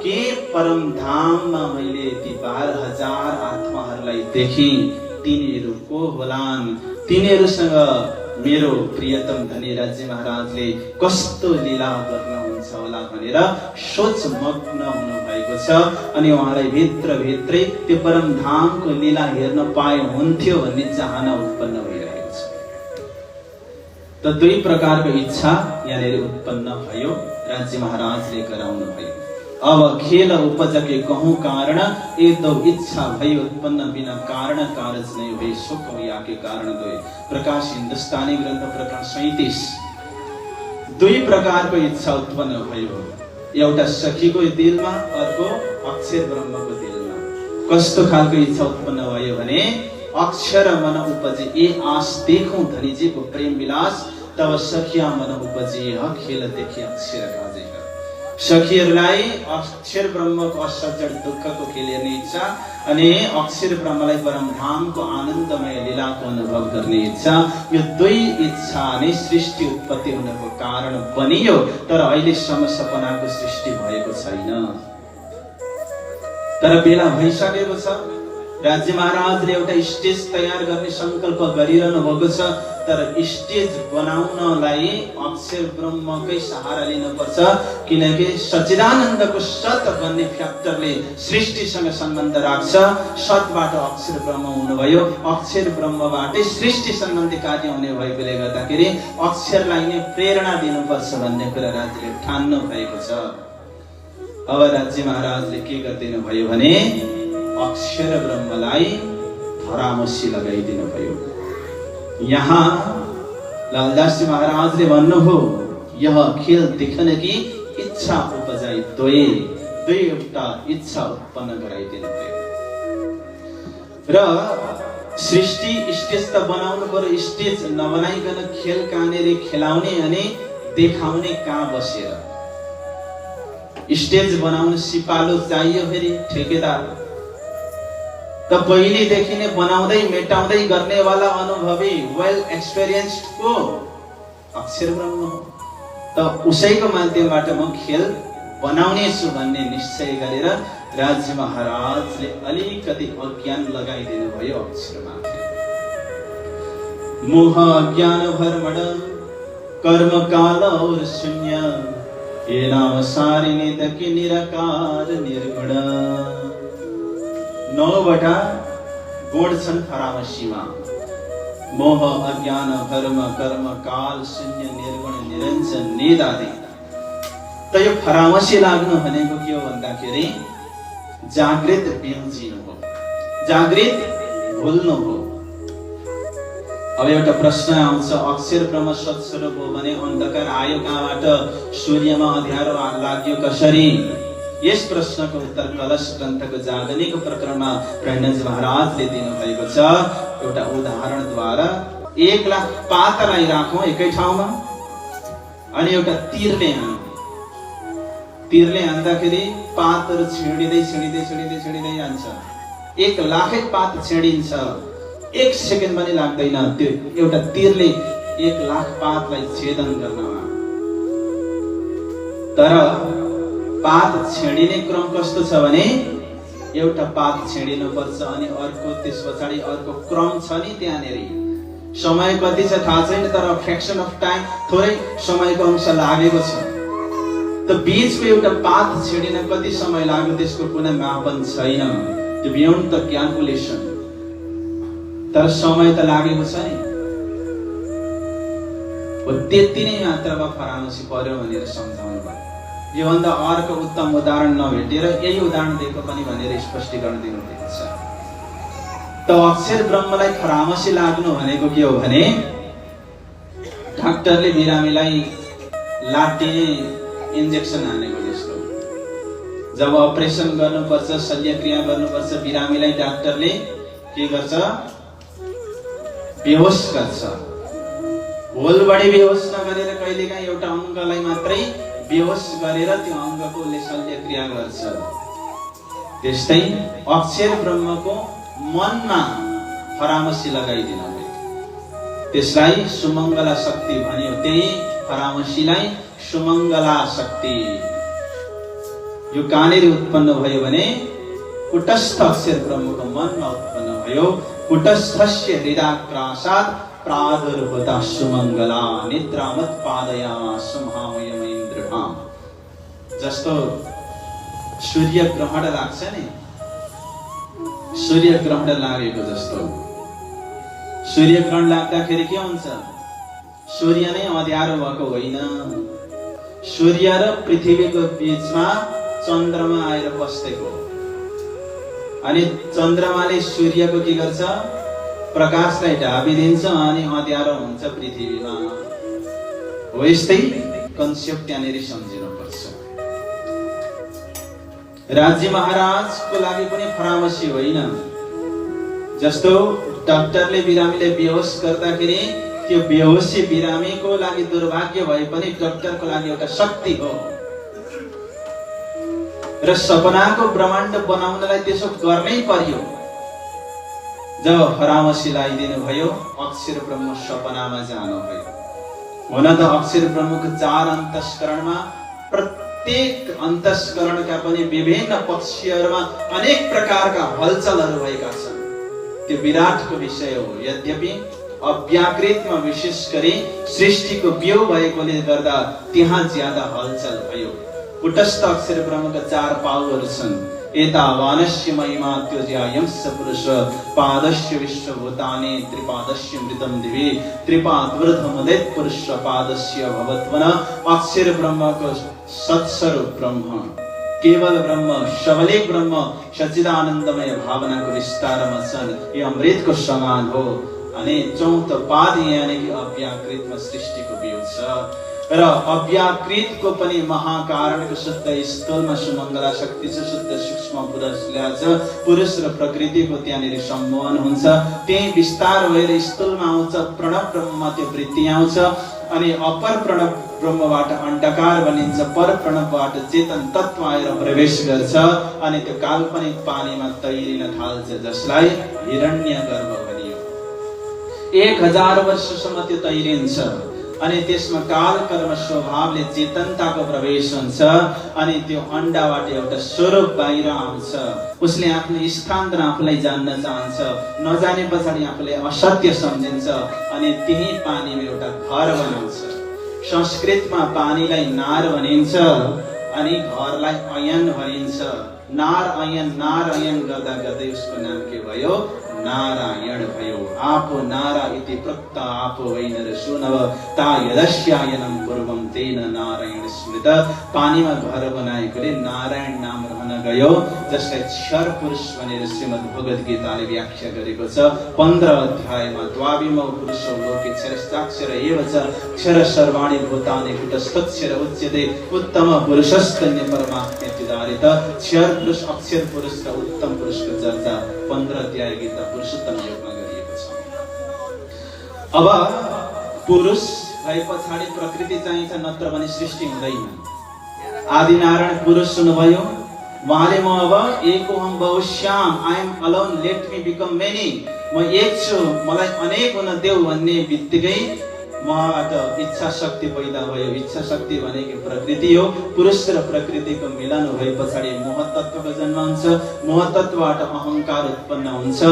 कि परमधाममा मैले ती 12,000 आत्माहरूलाई देखेँ, तिनीहरू को होलान्, तिनीहरूसँग मेरो प्रियतम धनी राज्य महाराजले कस्तो लीला गर्नुहुन्छ होला भनेर सोचमग्न हुनु भएको छ। अनि उहाँलाई भित्रभित्रै त्यो परमधामको लीला हेर्न पाए हुन्थ्यो भन्ने चाहना उत्पन्न भइरहेको छ। त दुई प्रकारको इच्छा यहाँनिर उत्पन्न भयो, राज्य महाराजले गराउनु भयो। अब खेल उपजके कहूँ कारण ये दो इच्छा भई उत्पन्न बिना कारण कारज नहीं भई सुख या के कारण दो। प्रकाश हिंदुस्तानी ग्रंथ प्रकरण 37। दुई प्रकारको इच्छा उत्पन्न भयो, एउटा सखीको दिलमा, अर्को अक्षर ब्रह्मको दिलमा। कस्तो खालको इच्छा उत्पन्न भयो भने अक्षर मन उपजे ए आस देखौं धनीजीको प्रेम विलास, तब सखिया मन उपजे ह खेल देखे अक्षर काजे। सखीहरूलाई अक्षर ब्रह्मको असजड दुःखको खेल हेर्ने इच्छा अनि अक्षर ब्रह्मलाई परमधामको आनन्दमय लीलाको अनुभव गर्ने इच्छा, यो दुई इच्छा नै सृष्टि उत्पत्ति हुनको कारण बनियो। तर अहिलेसम्म सपनाको सृष्टि भएको छैन। तर बेला भइसकेको छ। राज्य महाराजले एउटा स्टेज तयार गर्ने संकल्प गरिरहनु भएको छ। तर स्टेज बनाउनलाई अक्षर ब्रह्मकै सहारा लिनुपर्छ, किनकि सच्चिदानन्दको सत भन्ने फ्याक्टरले सृष्टिसँग सम्बन्ध राख्छ। सतबाट अक्षर ब्रह्म हुनुभयो, अक्षर ब्रह्मबाटै सृष्टि सम्बन्धी कार्य हुने भएकोले गर्दाखेरि अक्षरलाई नै प्रेरणा दिनुपर्छ भन्ने कुरा राज्यले ठान्नु भएको छ। अब राज्य महाराजले के गरिदिनु भयो भने अक्षर ब्रह्मलाई धरामसी लगाइदिनु भयो। यहाँ लालदास जी महाराजले भन्नुभयो, यह खेल देखन की इच्छा उपजाई दुईवटा इच्छा उत्पन्न गराइदिनु भयो। र सृष्टि स्टेज त बनाउनु पर्यो, स्टेज नबनाइकन खेल कहाँनेरि खेलाउने अनि देखाउने कहाँ बसेर। स्टेज बनाउन सिपालु चाहियो, फेरि ठेकेदार त पहिलेदेखि नै बनाउँदै मेटाउँदै गर्नेवाला अनुभवी वेल एक्सपिरियन्स्ड को अक्षर ब्रह्म हो। त उसैको माध्यमबाट म खेल बनाउने छु भन्ने निश्चय गरेर राज्य महाराजले अलिकति अज्ञान लगाइदिनु भयो अक्षरमाथि। मोह अज्ञान भरमण कर्म काल और शून्य, ये नाम सारिणी दकी निराकार निर्गुण। 9वटा गुण छन् फरामसीमा। मोह अज्ञान भर्म कर्म काल शून्य निर्गुण निरञ्जन निदादि। त यो फरामसी लाग्नु भनेको के हो भन्दाखेरि जागृत बिउजिनु हो, जागृत भुल्नु हो। अब एउटा प्रश्न आउँछ, अक्षर ब्रह्म सत्स्वरूप हो भने अन्धकार आयो कहाँबाट, सूर्यमा अँध्यारो लाग्यो कसरी? यस प्रश्नको उत्तर कलश ग्रन्थको जागनीको प्रकरणमा प्रणज महाराजले दिनुभएको छ एउटा उदाहरणद्वारा। 1,00,000 पातलाई राखौं एकै ठाउँमा अनि एउटा तीरले हानौं। तीरले हान्दाखेरि पातहरू छिडिँदै छिडिँदै छिडिँदै छिडिँदै जान्छ। 1,00,000 पात छिडिन्छ, 1 सेकेन्ड पनि लाग्दैन त्यो एउटा तीरले 1,00,000 पातलाई छेदन गर्नमा। तर पात छेडिने क्रम कस्तो छ भने एउटा पात छेडिनु पर्छ अनि अर्को, त्यस पछाडि अर्को क्रम छ नि त्यहाँनेरि। समय कति छ थाहा छैन, तर फ्र्याक्सन अफ टाइम थोरै समयको अंश लागेको छ। त बीचको एउटा पात छेडिन कति समय लाग्यो त्यसको कुनै मापन छैन, त्यो बियोन्ड द क्याल्कुलेसन। तर समय त लागेको छ नि। त्यति नै मात्रामा फरामसी पर्यो भनेर सम्झाउनु भयो। योभन्दा अर्को उत्तम उदाहरण नभेटेर यही उदाहरण दिएको पनि भनेर स्पष्टीकरण दिनुभएको छ। त अक्षर ब्रह्मलाई खरामसी लाग्नु भनेको के हो भने डाक्टरले बिरामीलाई लाट्टिने इन्जेक्सन हानेको जस्तो। जब अपरेसन गर्नुपर्छ, शल्यक्रिया गर्नुपर्छ, बिरामीलाई डाक्टरले के गर्छ? बेहोस गर्छ। होलबडी बेहोस नगरेर कहिलेकाहीँ एउटा अङ्गलाई मात्रै बेहोस गरेर त्यो अङ्गको शल्यक्रिया गर्छ। त्यस्तै अक्षर ब्रह्मको मनमा फरामसी लगाइदिनु भयो, त्यसलाई सुमङ्गला शक्ति भन्यो। त्यही फरामसीलाई सुमङ्गला शक्ति यो कहाँनिर उत्पन्न भयो भने कुटस्थ अक्षर ब्रह्मको मनमा उत्पन्न भयो। कुटस्थस्य हृदाक्रासात् प्रादुर्भूता सुमङ्गला निद्रामत पादया संहामयमैन्द्रभाम। जस्तो सूर्य ग्रहण लाग्छ नि, सूर्य ग्रहण लागेको जस्तो। सूर्य ग्रहण लाग्दाखेरि के हुन्छ? सूर्य नै अँध्यारो भएको होइन, सूर्य र पृथ्वीको बीचमा चन्द्रमा आएर बसेको। अनि चन्द्रमाले सूर्यको के गर्छ? प्रकाशलाई ढाबिदिन्छ अनि अँध्यारो हुन्छ पृथ्वीमा। हो यस्तै कन्सेप्ट त्यहाँनिर सम्झिनुपर्छ। राज्य महाराजको लागि पनि फरामसी होइन। जस्तो डाक्टरले बिरामीलाई बेहोस गर्दाखेरि त्यो बेहोसी बिरामीको लागि दुर्भाग्य भए पनि डाक्टरको लागि एउटा शक्ति हो। र सपनाको ब्रह्माण्ड बनाउनलाई त्यसो गर्नै पर्यो। जब फरामसी लगाइदिनु भयो, अक्षर ब्रह्म सपनामा जानुभयो। हुन त अक्षर ब्रह्मको 4 अन्तस्करणमा प्रत्येक अन्तस्करणका पनि विभिन्न पक्षहरूमा अनेक प्रकारका हलचलहरू भएका छन्। त्यो विराटको विषय हो। यद्यपि अव्याकृतमा विशेष गरी सृष्टिको बिउ भएकोले गर्दा त्यहाँ ज्यादा हलचल भयो। कुटस्थ अक्षर ब्रह्मका 4 पाउहरू छन्। एतावानस्य महिमा त्योज्यायंस पुरुष पादस्य विश्वभूतानि त्रिपादस्य मृतं दिवि त्रिपादवृद्धमुदित पुरुष पादस्य भवत्वन। अक्षर ब्रह्मको सत्स्वरूप ब्रह्म, केवल ब्रह्म, सबले ब्रह्म, सच्चिदानन्दमय भावनाको विस्तारमा छन्। यो अमृतको समान हो। अनि 4औं पाद यानी कि अव्याकृतमा सृष्टिको बिउ छ। र अव्याकृतको पनि महाकारणको शुद्ध स्थूलमा सुमङ्गला शक्ति छ। शुद्ध सूक्ष्म पुरुष र प्रकृतिको त्यहाँनिर सम्मोहन हुन्छ। त्यही विस्तार भएर स्थूलमा आउँछ। प्रणव ब्रह्ममा त्यो वृत्ति आउँछ। अनि अपर प्रणव ब्रह्मबाट अण्डकार बनिन्छ। पर प्रणवबाट चेतन तत्व आएर प्रवेश गर्छ। अनि त्यो काल्पनिक पानीमा तैरिन थाल्छ, जसलाई हिरण्यगर्भ भनियो। 1000 वर्षसम्म त्यो तैरिन्छ। अनि त्यसमा काल कर्म स्वभावले चेतनताको प्रवेश हुन्छ। अनि त्यो अण्डाबाट एउटा स्वरूप बाहिर आउँछ। उसले आफ्नो स्थान र आफूलाई जान्न चाहन्छ। नजाने पछाडि आफूले असत्य सम्झिन्छ। अनि त्यही पानीमा एउटा घर बनाउँछ। संस्कृतमा पानीलाई नार भनिन्छ अनि घरलाई अयन भनिन्छ। नार अयन गर्दा गर्दै उसको नाम के भयो? नारायण भयो। आपो नारा इति प्रोक्त आपो वै नरसो नव ता यदस्यायनं पूर्वं तेन नारायण स्मृत। पानीमा घर बनाएकोले नारायण नाम रहन गयो, जसलाई क्षर पुरुष भनेर श्रीमद् भगवत गीताले व्याख्या गरेको छ। 15 अध्यायमा द्वाविमौ पुरुषो लोके क्षरश्चाक्षर एव च क्षर सर्वाणि भूतानि कुटस्थक्षर उच्यते उत्तम पुरुषस्तन्य परमात्मेत्युदारित। क्षर पुरुष, अक्षर पुरुष र उत्तम पुरुषको चर्चा 15 अध्याय गीता पुरुषोत्तम योगमा गरिएको छ। अब पुरुष भए पछाडि प्रकृति चाहिन्छ, नत्र भने सृष्टि हुँदैन। आदिनारायण पुरुष हुनुभयो। उहाँले म अब एकोहम बहुश्याम, I am alone, let me become many, म एक छु, मलाई अनेक हुन देऊ भन्ने बित्तिकै मबाट इच्छा शक्ति पैदा भयो। इच्छा शक्ति भनेको प्रकृति हो। पुरुष र प्रकृतिको मिलन भए पछाडि मोह तत्त्वको जन्म हुन्छ। मोह तत्त्वबाट अहङ्कार उत्पन्न हुन्छ।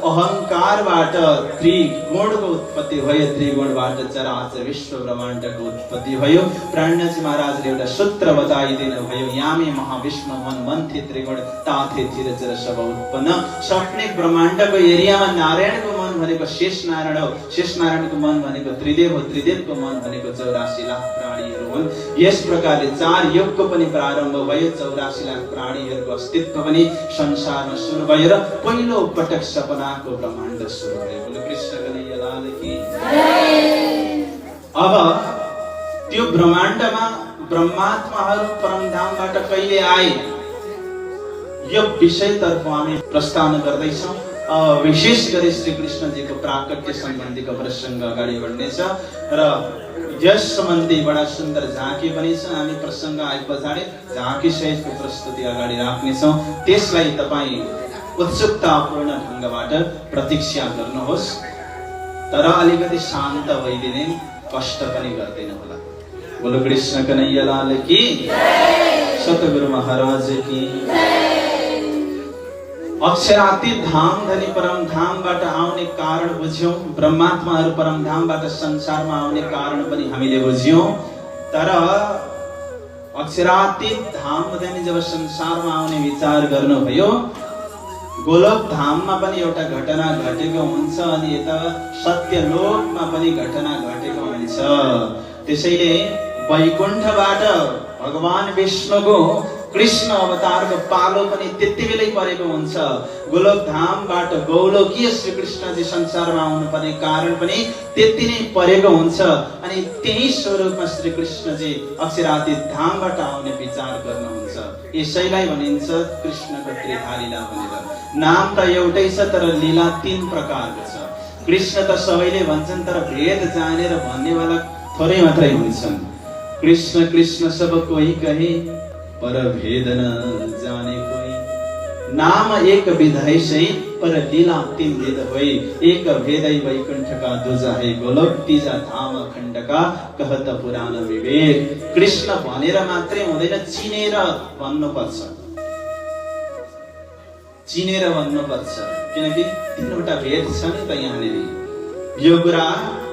अहङ्कारबाट त्रिगुणको उत्पत्ति भयो। त्रिगुणबाट चराचर विश्व ब्रह्माण्डको उत्पत्ति भयो। प्राणजी महाराजले एउटा सूत्र बताइदिनु भयो। यामे महाविष्णु मन मन्थे त्रिगुण ताथे चिरचर सब उत्पन्न। सपने ब्रह्माण्डको एरियामा नारायणको मन भनेको शेष नारायण हो। शेष नारायणको मन भनेको त्रिदेव हो। त्रिदेवको मन भनेको 84 लाख प्राणीहरू हुन्। यस प्रकारले 4 युगको पनि प्रारम्भ भयो। 84 लाख प्राणीहरूको अस्तित्व पनि संसारमा सुरु भयो र पहिलो पटक सपनाको ब्रह्माण्ड सुरु भयो। बोलो कृष्ण कन्हैया लाल की जय। अब त्यो ब्रह्माण्डमा ब्रह्मात्माहरू परमधामबाट कहिले आए यो विषयतर्फ हामी प्रस्थान गर्दैछौँ। विशेष गरी श्री कृष्णजीको प्राकट्य सम्बन्धीको प्रसङ्ग अगाडि बढ्नेछ र यस सम्बन्धी बडा सुन्दर झाँकी पनि छ। हामी प्रसङ्ग आए पछाडि झाँकी सहितको प्रस्तुति अगाडि राख्नेछौँ। त्यसलाई तपाईँ उत्सुकतापूर्ण ढङ्गबाट प्रतीक्षा गर्नुहोस्, तर अलिकति शान्त भइदिने, कष्ट पनि गर्दैन होला। बोलो कृष्ण कन्हैया लाल की जय। सतगुरु महाराज की जय। अक्षरातीत धाम धनी परम धामबाट आउने कारण बुझ्यौं। ब्रह्मात्माहरू परम धामबाट संसारमा आउने कारण पनि हामीले बुझ्यौं। तर अक्षरातीत धाम धनी जब संसारमा आउने विचार गर्नुभयो, गोलोक धाममा पनि एउटा घटना घटेको हुन्छ अनि यता सत्यलोकमा पनि घटना घटेको हुन्छ। त्यसैले वैकुण्ठबाट भगवान विष्णुको कृष्ण अवतारको पालो पनि त्यति बेलै परेको हुन्छ। गोलोक धामबाट गौलोकीय श्री कृष्णजी संसारमा आउनु पर्ने कारण पनि त्यति नै परेको हुन्छ। अनि त्यही स्वरूपमा श्री कृष्णजी अक्षरातीत धामबाट आउने विचार गर्नुहुन्छ। यसैलाई भनिन्छ कृष्णको त्रिधा लीला भनेर। नाम त एउटै छ तर लीला 3 प्रकारको छ। कृष्ण त सबैले भन्छन् तर भेद जानेर भन्नेवाला थोरै मात्रै हुन्छन्। कृष्ण कृष्ण सब कोई कहे पर भेद न जाने कोई। नाम एक विधै सही पर लीला 3 भेद होई। एक भेदै वैकुण्ठ का, दूजा है गोलोक, तीजा धाम अखण्ड का, कहत पुराण विवेक। कृष्ण भनेर मात्रै हुँदैन, चिनेर भन्नुपर्छ। चिनेर भन्नुपर्छ, किनकि 3वटा भेद छ नि त यहाँनिर। यो कुरा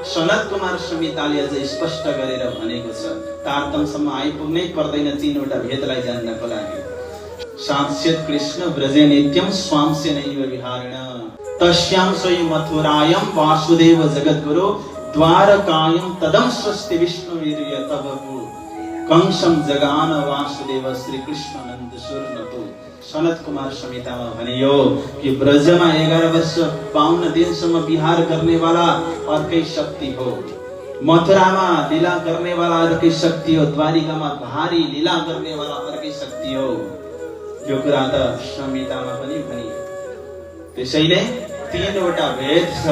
सनत कुमार संहिताले अझ स्पष्ट गरेर भनेको छ। तारतम्यसम्म आइपुग्नै पर्दैन 3वटा भेदलाई जान्नको लागि। साक्षात् कृष्ण व्रजे नित्यम स्वांस्य नैव विहारिण, तस्यां सोई मथुरायं वासुदेव जगद्गुरु, द्वारकायं तदं स्वस्ति विष्णुवीर्य तवपु, कंसं जगान वासुदेव श्री कृष्ण नन्द सुरनतु। सनत कुमार संहितामा भनियो कि ब्रजमा 11 वर्ष 52 दिनसम्म विहार गर्नेवाला अर्कै शक्ति हो, मथुरामा लीला गर्नेवाला अर्कै शक्ति हो, द्वारिकामा भारी लीला गर्नेवाला अर्कै शक्ति हो। यो कुरा त संहितामा पनि भनियो। त्यसैले 3वटा भेद छ।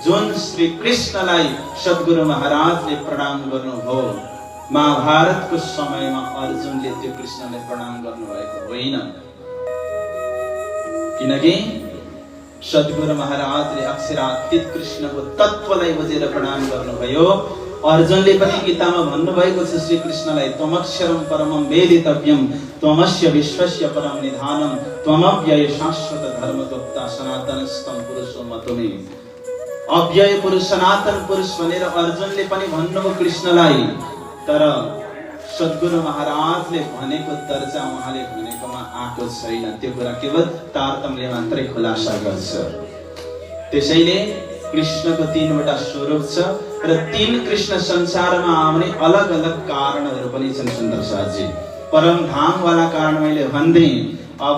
जुन श्री कृष्णलाई सद्गुरु महाराजले प्रणाम गर्नुभयो, महाभारतको समयमा अर्जुनले त्यो कृष्णलाई प्रणाम गर्नुभएको होइन। किनकि सद्गुरु महाराजले अक्षरातीत कृष्णको तत्त्वलाई बुझेर प्रणाम गर्नुभयो। अर्जुनले पनि गीतामा भन्नुभएको छ श्री कृष्णलाई, त्वमक्षरं परमं वेदितव्यं, त्वमस्य विश्वस्य परम निधानम, त्वमव्यय शाश्वत धर्मगुप्ता सनातनस्तं पुरुषो मतुमे। अव्यय पुरुष, सनातन पुरुष भनेर अर्जुनले पनि भन्नुभयो कृष्णलाई। तर सद्गुरु महाराजले भनेको दर्जा उहाँले भनेकोमा आएको छैन। त्यो कुरा केवल तारतम्यले मात्रै खुलासा गर्छ। त्यसैले कृष्णको 3वटा स्वरूप छ र 3 कृष्ण संसारमा आउने अलग अलग कारणहरू पनि छन्। सुन्दर साथी, परम धाम वाला कारण मैले भन्दै, अब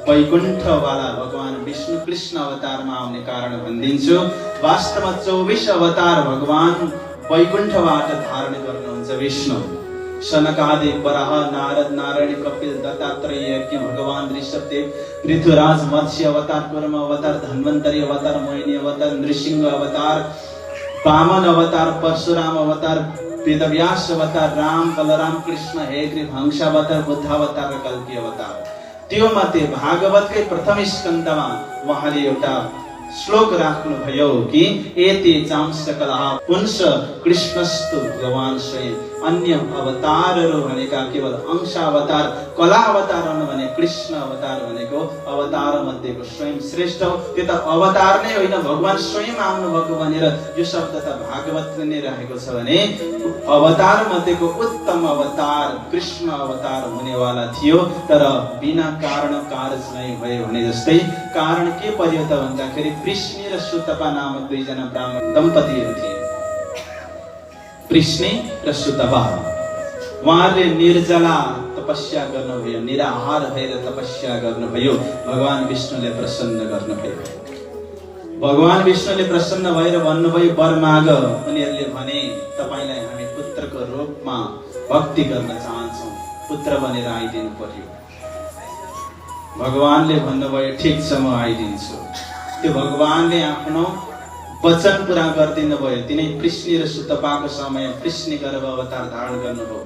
वैकुण्ठ वाला भगवान विष्णु कृष्ण अवतारमा आउने कारण भनिदिन्छु। वास्तवमा 24 अवतार भगवान वैकुण्ठबाट धारण गर्नुहुन्छ विष्णु। सनकादि, बराह, नारद, नारायण, कपिल, दत्तात्रेय, यज्ञ, भगवान ऋषभदेव, पृथ्वीराज, मत्स्य अवतार, कुर्म अवतार, धन्वन्तरी अवतार, मोहिनी अवतार, नृसिंह अवतार, वामन अवतार, परशुराम अवतार, वेदव्यास अवतार, राम, बलराम, कृष्ण, हेग्रीव, हंस अवतार, बुद्ध अवतार र कल्की अवतार। त्यो मध्ये भागवतकै प्रथम स्कन्धमा उहाँले एउटा श्लोक राख्नुभयो कि एते चाम सकला पुंस कृष्णस्तु भगवान स्वयं। अन्य अवतारहरू भनेका केवल अंश अवतार, कला अवतार भने कृष्ण अवतार भनेको अवतार मध्येको स्वयं श्रेष्ठ हो। त्यो त अवतार नै होइन, भगवान स्वयं आउनुभएको भनेर यो शब्द त भागवतले नै राखेको छ भने अवतार मध्येको उत्तम अवतार कृष्ण अवतार हुनेवाला थियो। तर बिना कारण कारज नै भयो भने जस्तै कारण के पर्यो त भन्दाखेरि पृश्नी र सुतपा नामक 2 जना ब्राह्मण दम्पतिहरू थिए। पृश्नी र सुतपा उहाँहरूले निर्जला तपस्या गर्नुभयो, निराहार भएर तपस्या गर्नुभयो। भगवान विष्णुले प्रसन्न गर्नुभयो। भगवान विष्णुले प्रसन्न भएर भन्नुभयो वर माग। उनीहरूले भने तपाईलाई हामी पुत्रको रूपमा भक्ति गर्न चाहन्छौँ, पुत्र बनेर आइदिनु पर्यो। भगवानले भन्नुभयो ठिक छ, म आइदिन्छु। त्यो भगवानले आफ्नो वचन पुरा गरिदिनु भयो। तिनै पृष्णि र सुतपाको समय पृष्णि गर्भ अवतार धारण गर्नुभयो।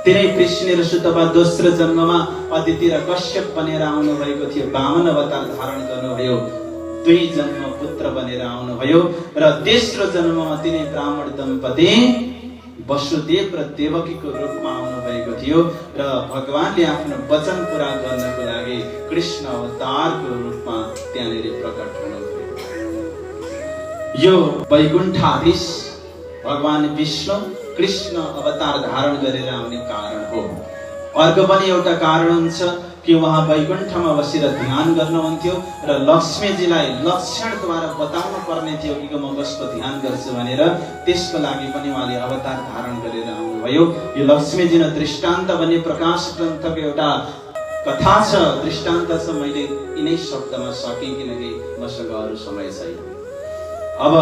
तिनै पृष्णि र सुतपा दोस्रो जन्ममा अदिति र कश्यप बनेर आउनु भएको थियो। वामन अवतार धारण गर्नुभयो। 2 जन्म पुत्र बनेर आउनुभयो र तेस्रो जन्ममा तिनै ब्राह्मण दम्पति वसुदेव र देवकीको रूपमा आउनु भएको थियो र भगवानले आफ्नो वचन पूरा गर्नको लागि कृष्ण अवतारको रूपमा त्यहाँनिर प्रकट हुनुभयो। यो वैकुण्ठाधीश भगवान विष्णु कृष्ण अवतार धारण गरेर आउने कारण हो। अर्को पनि एउटा कारण हुन्छ कि उहाँ वैकुण्ठमा बसेर ध्यान गर्नुहुन्थ्यो र लक्ष्मीजीलाई लक्षणद्वारा बताउनु पर्ने थियो कि म कसको ध्यान गर्छु भनेर। त्यसको लागि पनि उहाँले अवतार धारण गरेर आउनुभयो। यो लक्ष्मीजी न दृष्टान्त भन्ने प्रकाश ग्रन्थको एउटा कथा छ, दृष्टान्त छ। मैले यिनै शब्दमा सकेँ किनकि मसँग अरू समय छैन। अब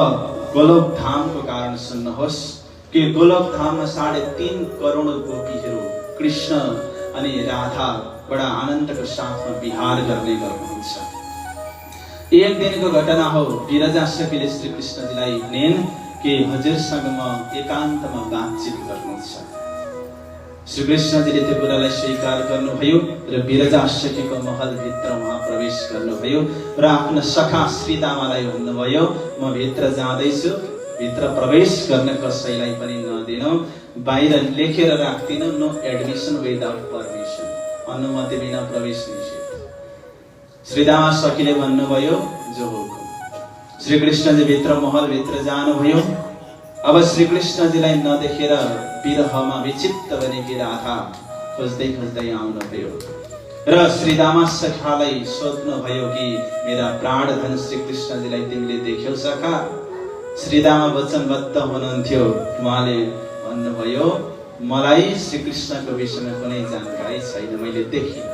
गोलोक धामको कारण सुन्नुहोस् कि गोलोक धाममा 3.5 करोड गोपीहरू कृष्ण अनि राधा बडा आनन्दको साथमा विहार गर्ने गर्नुहुन्छ। एक दिनको घटना हो। विरजा सखीले श्री कृष्णजीलाई भनेन् कि हजुरसँग म एकान्तमा बातचित गर्नु छ। श्री कृष्णजीले त्यो कुरालाई स्वीकार गर्नुभयो र विरजा सखीको महलभित्र उहाँ प्रवेश गर्नुभयो र आफ्नो सखा श्रीदामालाई भन्नुभयो म भित्र जाँदैछु, भित्र प्रवेश गर्न कसैलाई पनि नदिनु, बाहिर लेखेर राख्दिनु, नो एडमिसन विदाउट परमिसन, अनुमति बिना प्रवेश निषेध। श्रीदामा सखीले भन्नुभयो जो हुकुम। श्री कृष्णजी भित्र महल भित्र जानुभयो। अब श्री कृष्णजीलाई नदेखेर विरहमा विचित्त बनेकी राधा खोज्दै खोज्दै आउनुभयो र श्रीदामा सखालाई सोध्नुभयो कि मेरा प्राणधन श्री कृष्णजीलाई तिमीले देख्यौ सखा? श्रीदामा वचनबद्ध हुनुहुन्थ्यो। उहाँले भन्नुभयो मलाई श्री कृष्णको विषयमा कुनै जानकारी छैन, मैले देखिन।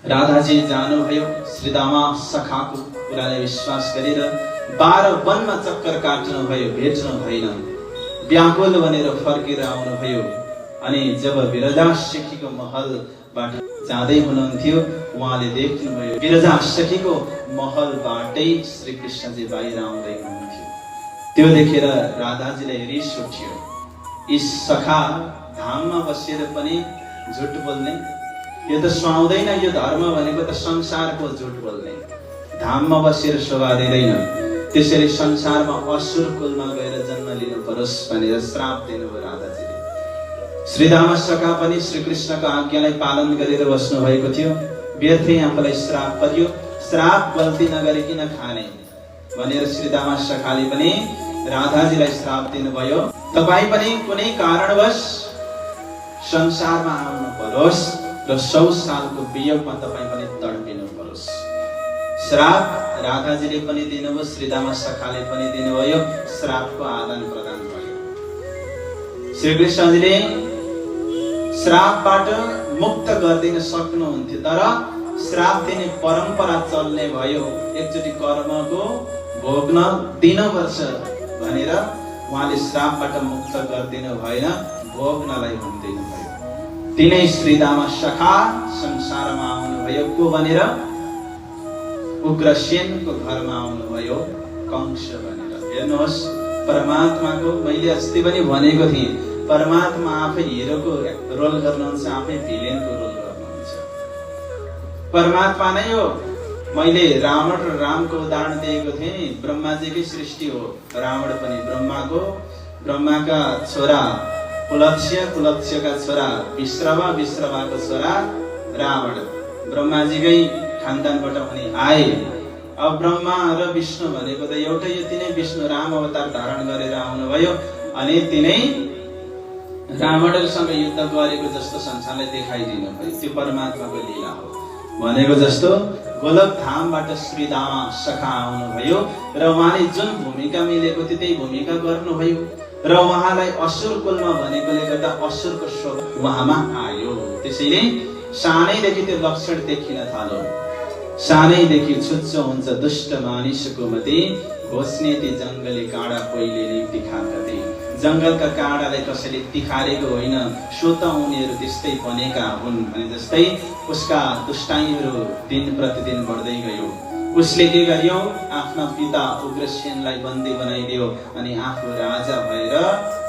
राधाजी जानुभयो। श्रीदामा सखाको कुरालाई विश्वास गरेर 12 वनमा चक्कर काट्नुभयो, भेट्नु भएन। व्याकुल बनेर फर्केर आउनुभयो। अनि जब विरजा सखीको महलबाट जाँदै हुनुहुन्थ्यो उहाँले देख्नुभयो विरजा सखीको महलबाटै श्री कृष्णजी बाहिर आउँदै हुनुहुन्थ्यो। त्यो देखेर राधाजीलाई रिस उठ्यो। यी सखा धाममा बसेर पनि झुट बोल्ने, यो त सुहाउँदैन। यो धर्म भनेको त संसारको झुट बोल्ने। धाममा बसेर शोभा दिँदैन। त्यसरी संसारमा असुर कुलमा गएर जन्म लिनु परोस् भनेर श्राप दिनुभयो राधाजीले। श्रीदामा सखा पनि श्री कृष्णको आज्ञालाई पालन गरेर बस्नु भएको थियो। व्यर्थै आफूलाई श्राप पर्यो। श्राप गल्ती नगरिकन खाने भनेर श्रीदामा सखाले पनि राधाजीलाई श्राप दिनुभयो। तपाई पनि कुनै कारणवश संसारमा आउनु परोस् र 100 सालको वियोगमा तपाई पनि तडपिनु परोस्। श्राप राधाजीले पनि दिनुभयो, श्रीदामा सखाले पनि दिनुभयो। श्रापको आदान प्रदान भयो। श्री कृष्णजीले श्रापबाट मुक्त गर्दिन सक्नुहुन्थ्यो, तर श्राप दिने परम्परा चल्ने भयो। एकचोटि कर्मको भोग्न दिनुपर्छ भनेर उहाँले श्रापबाट मुक्त गर्दिनु भएन, भोग्नलाई भन्दिनु भयो। तिनै श्रीदामा सखा संसारमा आउनुभयो। को भनेर? उग्रसेनको घरमा आउनुभयो, कंस भनेर। हेर्नुहोस् परमात्माको, मैले अस्ति पनि भनेको थिएँ, परमात्मा आफै हिरोको रोल गर्नुहुन्छ, आफै भिलेनको रोल गर्नुहुन्छ। परमात्मा नै हो। मैले रावण र रामको उदाहरण दिएको थिएँ नि। ब्रह्माजीकै सृष्टि हो रावण पनि। ब्रह्माका छोरा पुलत्स्य, पुलत्स्यका छोरा विश्रवा, विश्रवाको छोरा रावण। ब्रह्माजीकै खानदानबाट पनि आए। अब ब्रह्मा र विष्णु भनेको त एउटै। यो तिनै विष्णु राम अवतार धारण गरेर आउनुभयो अनि तिनै रावणसँग युद्ध गरेको जस्तो संसारलाई देखाइदिनु भयो। त्यो परमात्माको लीला हो। भनेको जस्तो गोलोक धामबाट श्रीदामा सखा आउनुभयो र उहाँले जुन भूमिका मिलेको थियो त्यही भूमिका गर्नुभयो। र उहाँलाई असुर कुलमा भनेकोले गर्दा असुरको स्वभाव उहाँमा आयो। त्यसैले सानैदेखि त्यो लक्षण देखिन थाल्यो। सानैदेखि छुच्चो हुन्छ दुष्ट मानिसको मती, घोस्ने ती जङ्गली काँडा पहिले नै तिखार्थे। जङ्गलका काँडालाई कसैले तिखारेको होइन, सो त उनीहरू त्यस्तै बनेका हुन् भने जस्तै उसका दुष्टाइहरू दिन प्रतिदिन बढ्दै गयो। उसले के गर्यो, आफ्ना पिता उग्रसेनलाई बन्दी बनाइदियो अनि आफू राजा भएर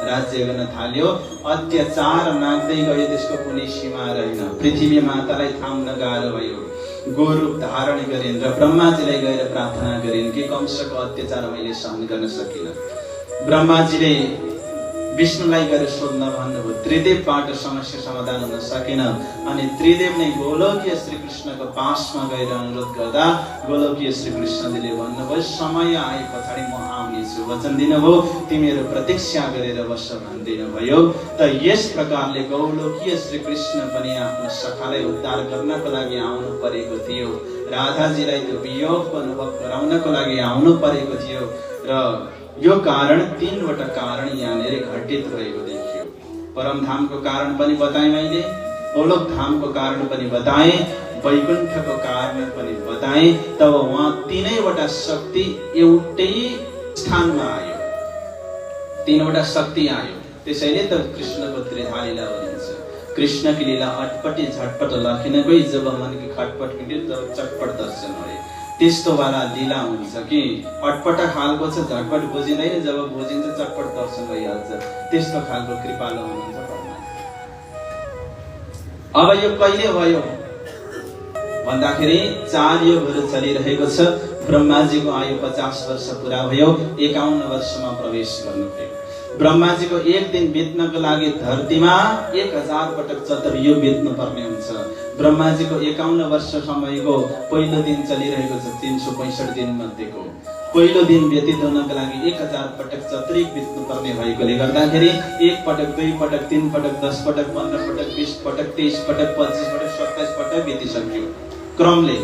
राज्य गर्न थाल्यो। अत्याचार नाग्दै गयो, त्यसको कुनै सीमा रहेन। पृथ्वी मातालाई थाम्न गाह्रो भयो। गोरूप धारण गरिन् र ब्रह्माजीलाई गएर प्रार्थना गरिन् कि कंसको अत्याचार मैले सहन गर्न सकिन। ब्रह्माजीले विष्णुलाई गएर सोध्न भन्नुभयो। त्रिदेवबाट समस्या समाधान हुन सकेन अनि त्रिदेव नै गोलोकीय श्रीकृष्णको पासमा गएर अनुरोध गर्दा गोलोकीय श्रीकृष्णले भन्नुभयो, समय आए पछाडि म आउनेछु। वचन दिनुभयो, तिमीहरू प्रतीक्षा गरेर बस भन्दिनुभयो। त यस प्रकारले गोलोकीय श्रीकृष्ण पनि आफ्नो सखालाई उद्धार गर्नको लागि आउनु परेको थियो। राधाजीलाई त्यो वियोगको अनुभव गराउनको लागि आउनु परेको थियो। र यो कारण 3वटा कारण यहाँनिर घटित भएको देखियो। परमधामको कारण पनि बताएँ मैले, गोलोक धामको कारण पनि बताएँ, वैकुण्ठको कारण पनि बताएँ। तब उहाँ 3वटा शक्ति एउटै स्थानमा आयो, 3वटा शक्ति आयो। त्यसैले त कृष्णको त्रिधा लीला भनिन्छ। कृष्णकी लीला अटपटी झटपट लखिनकै, जब मनकी खटपट किट्यो तब चटपट दर्शन भयो। त्यस्तो वाला लीला हुन्छ कि अटपट खालको छ, झटपट बुझिँदैन, जब बुझिन्छ चटपट दर्शन भइहाल्छ। त्यस्तो खालको कृपालु हुनुहुन्छ भगवान। अब यो कहिले भयो भन्दाखेरि 4 युगहरू चलिरहेको छ। ब्रह्माजीको आयु 50 वर्ष पुरा भयो, 51 वर्षमा प्रवेश गर्नुभयो। ब्रह्माजीको एक दिन बित्नको लागि धरतीमा 1000 पटक चतुर्युग बित्नु पर्ने हुन्छ। ब्रह्माजीको 51 वर्ष समयको पहिलो दिन चलिरहेको छ 365 दिन मध्येको पहिलो दिन व्यतीत हुनको लागि 1000 पटक चतुर्युग बित्नु पर्ने भएकोले गर्दाखेरि 1 पटक 2 पटक 3 पटक 10 पटक 15 पटक 20 पटक 23 पटक 25 पटक 27 पटक बितिसक्यो। क्रमले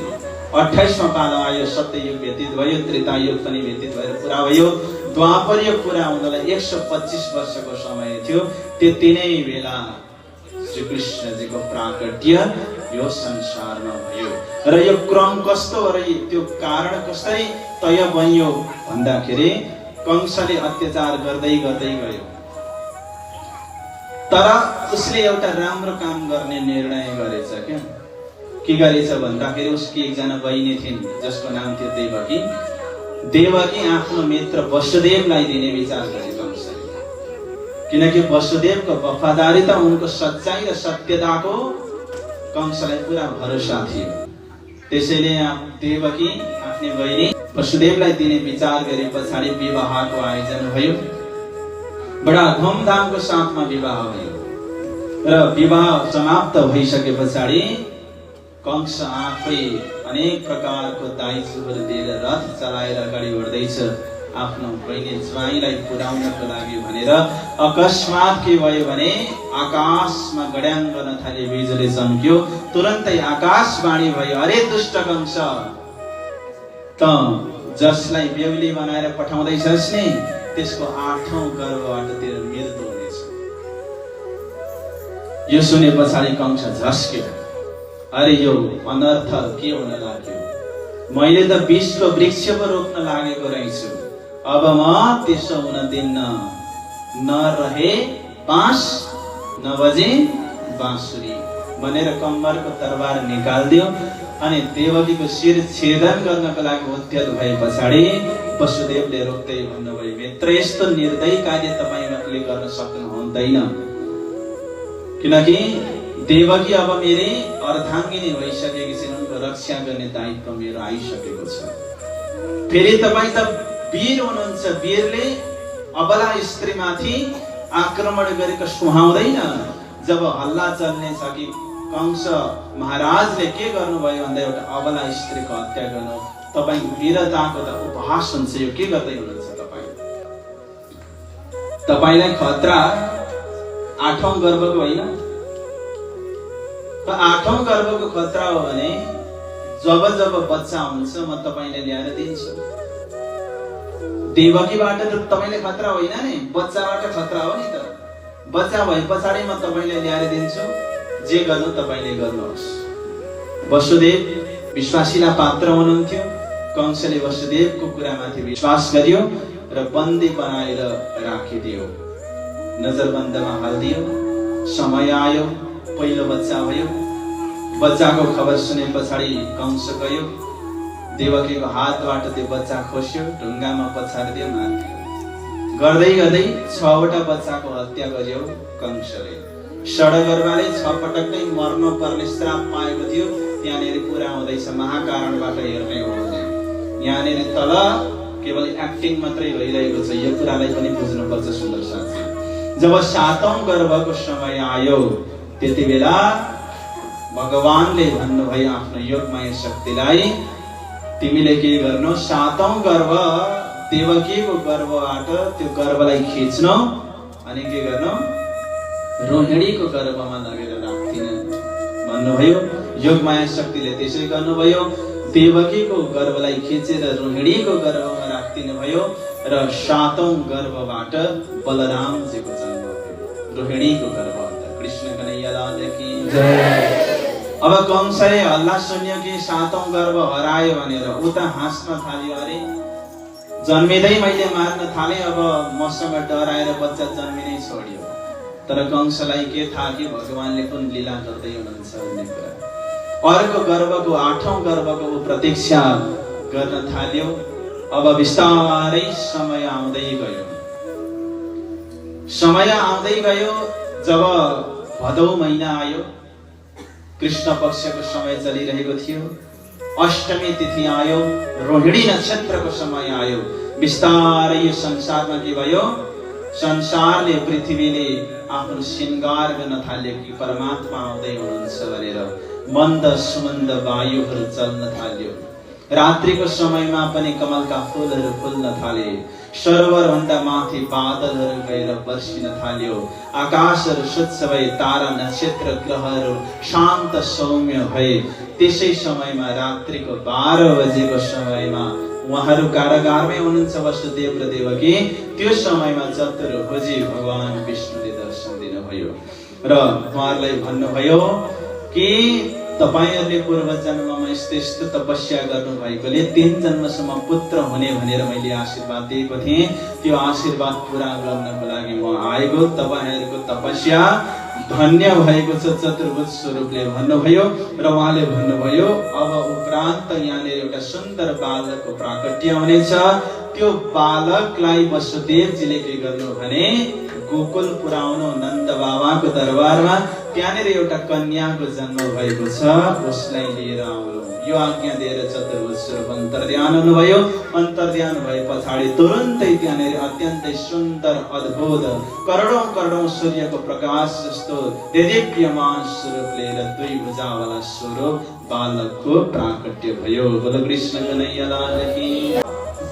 28वां पालो आयो, सत्ययुग व्यतीत भयो, त्रेतायुग पनि व्यतीत भएर पुरा भयो। द्वापर युग पुरा हुनलाई 125 वर्षको समय थियो। त्यति नै बेला श्री कृष्णजीको प्राकट्य यो संसारमा भयो। र यो क्रम कस्तो र त्यो कारण कसरी तय बन्यो भन्दाखेरि कंसले अत्याचार गर्दै गर्दै गयो। तर उसले एउटा राम्रो काम गर्ने निर्णय गरेछ। के गरेछ भन्दाखेरि उसकी एकजना बहिनी थिइन् जसको नाम थियो देवकी। देवकी आफ्नो मित्र वसुदेवलाई दिने विचार गरे कंसले, किनकि वसुदेवको वफादारीता, उनको सच्चाई र सत्यताको कंसलाई पुरा भरोसा थियो। त्यसैले देवकी आफ्नो बहिनी वसुदेवलाई दिने विचार गरे पछाडि विवाहको आयोजन भयो। बडा धुमधामको साथमा विवाह भयो। र विवाह समाप्त भइसके पछाडि कंस आफै अनेक प्रकारको दाइजोहरू दिएर रथ चलाएर अगाडि बढ्दैछ आफ्नो बहिनी ज्वाइँलाई पुर्याउनको लागि भनेर। अकस्मात के भयो भने आकाशमा गड्याङ गर्न थाले, बिजुली चम्क्यो। तुरन्तै आकाशवाणी भयो, अरे दुष्ट कंस, त जसलाई बेहुली बनाएर पठाउँदैछस् नि त्यसको 8औं गर्भबाट तेरो मृत्यु हुनेछ। यो सुने पछाडि कंस झस्क्यो। अरे यो अनर्थ के हुन लाग्यो? मैले त विषको वृक्ष पो रोप्न लागेको रहेछु। अब म त्यसो हुन दिन्न। नरहे बाँस नबजे बाँसुरी भनेर कम्मरको तरबार निकाल्दियो अनि देवकीको शिर छेदन गर्नको लागि उद्यत भए पछाडि वसुदेवले रोक्दै भन्नुभयो, मित्र, यस्तो निर्दयी कार्य तपाईले गर्न सक्नु हुँदैन। किनकि देवकी अब मेरी अर्धाङ्गिनी भइसकेकी छिन्, उनको रक्षा गर्ने दायित्व मेरो आइसकेको छ। फेरि तपाईँ त वीर हुनुहुन्छ, वीरले अबला स्त्रीमाथि आक्रमण गरेको सुहाउँदैन। जब हल्ला चल्ने छ कि कंस महाराजले के गर्नुभयो भन्दा एउटा अबला स्त्रीको हत्या गर्नु, तपाईँ वीरताको त उपहास हुन्छ। यो के गर्दै हुनुहुन्छ तपाईँ? तपाईलाई खतरा 8औं गर्भको होइन, 8औं गर्भको खतरा हो भने जब जब बच्चा हुन्छ म तपाईले ल्याएर दिन्छु। देवकीबाट त तपाईले खतरा होइन नि, बच्चाबाट खतरा हो नि त। बच्चा भए पछाडि म तपाईले ल्याएर दिन्छु, जे गर्नु तपाईले गर्नुहोस्। वसुदेव विश्वासिला पात्र हुनुहुन्थ्यो। कंसले वसुदेवको कुरामाथि विश्वास गर्यो र बन्दी बनाएर राखिदियो, नजरबन्दमा हालिदियो। समय आयो, पहिलो बच्चा भयो। बच्चाको खबर सुने पछाडि कंस गयो, देवकीको हातबाट त्यो बच्चा खोस्यो, ढुङ्गामा पछारिदियो, मारिदियो। गर्दै गर्दै 6 वटा बच्चाको हत्या गर्यो कंसले। षडगर्भले 6 पटक नै मर्न पर्ने श्राप पाएको थियो। त्यहाँनिर कुरा हुँदैछ महाकारणबाट हेर्ने हो भने। यहाँनिर तल केवल एक्टिङ मात्रै भइरहेको छ, यो कुरालाई पनि बुझ्नुपर्छ सुन्दर साथी। जब 7औं गर्भको समय आयो, त्यति बेला भगवानले भन्नुभयो आफ्नो योगमाया शक्तिलाई, तिमीले के गर्नु, 7औं गर्भ देवकीको गर्भबाट त्यो गर्भलाई खिच्नु अनि के गर्नु, रोहिणीको गर्भमा लगेर राख्दिनु भन्नुभयो। योगमाया शक्तिले त्यसै गर्नुभयो। देवकीको गर्भलाई खिचेर रोहिणीको गर्भमा राख्दिनु भयो र 7औं गर्भबाट बलरामजीको जन्म भयो, रोहिणीको गर्भबाट। कृष्ण कन्हैया लाल की जय। अब कंसले हल्ला सुन्यो कि 7औं गर्भ हरायो भनेर, उता हाँस्न थाल्यो। अरे जन्मिँदै मैले मार्न थाले, अब मसँग डराएर बच्चा जन्मिनै छोड्यो। तर कंसलाई के थाहा कि भगवानले कुन लीला गर्दै हुनुहुन्छ भन्ने कुरा। अर्को गर्भको 8औं गर्भको प्रतीक्षा गर्न थाल्यो। अब बिस्तारै समय आउँदै गयो। समय आउँदै गयो। जब भदौ महिना आयो, कृष्ण पक्षको समय चलिरहेको थियो। अष्टमी तिथि आयो, रोहिणी नक्षत्रको समय आयो। बिस्तारै यो संसारमा के भयो, संसारले पृथ्वीले आफ्नो श्रृंगार गर्न थाल्यो कि परमात्मा आउँदै हुनुहुन्छ भनेर। मन्द सुमन्द वायुहरू चल्न थाल्यो। रात्रिको समयमा पनि कमलका फूलहरू फुल्न थाले। सरोवरभन्दा माथि बादलहरू गएर बर्सिन थाल्यो। आकाशहरू स्वच्छ भए, तारा नक्षत्र ग्रहहरू शान्त सौम्य भए। त्यसै समयमा रात्रिको 12 बजेको समयमा उहाँहरू कारागारमै हुनुहुन्छ, वसुदेव र देवकी। त्यो समयमा चतुर्भुजी भगवान विष्णुले दर्शन दिनुभयो र उहाँहरूलाई भन्नुभयो कि तपाईहरुले पूर्व जन्ममा यस्तो तपस्या गर्नु भएकोले 3 जन्मसम्म पुत्र हुने भनेर मैले आशीर्वाद दिएको थिएँ। त्यो आशीर्वाद पूरा गर्नको लागि म आएको। तपाईहरुको तपस्या धन्य भएको छ चतुर्भुज स्वरूपले भन्नुभयो र उहाँले भन्नुभयो अब उपरान्त यहाँले एउटा सुन्दर बालकको प्राकट्य हुनेछ। त्यो बालकलाई वसुदेवजीले के गर्नु भने गोकुल पुराउनु नन्द बाबाको दरबारमा। त्यहाँनिर एउटा कन्याको जन्म भएको छ, उसलाई लिएर आउनु। यो आज्ञा दिएर चतुर्भुज स्वरूप अन्तर्ध्यान हुनुभयो। अन्तर्ध्यान भए पछाडि तुरुन्तै त्यहाँनिर अत्यन्तै सुन्दर अद्भुत करोडौं सूर्यको प्रकाश जस्तो देदीप्यमान स्वरूप लिएर 2 भुजावाला स्वरूप बालकको प्राकट्य भयो। बोलो कृष्ण कन्हैया लाल की।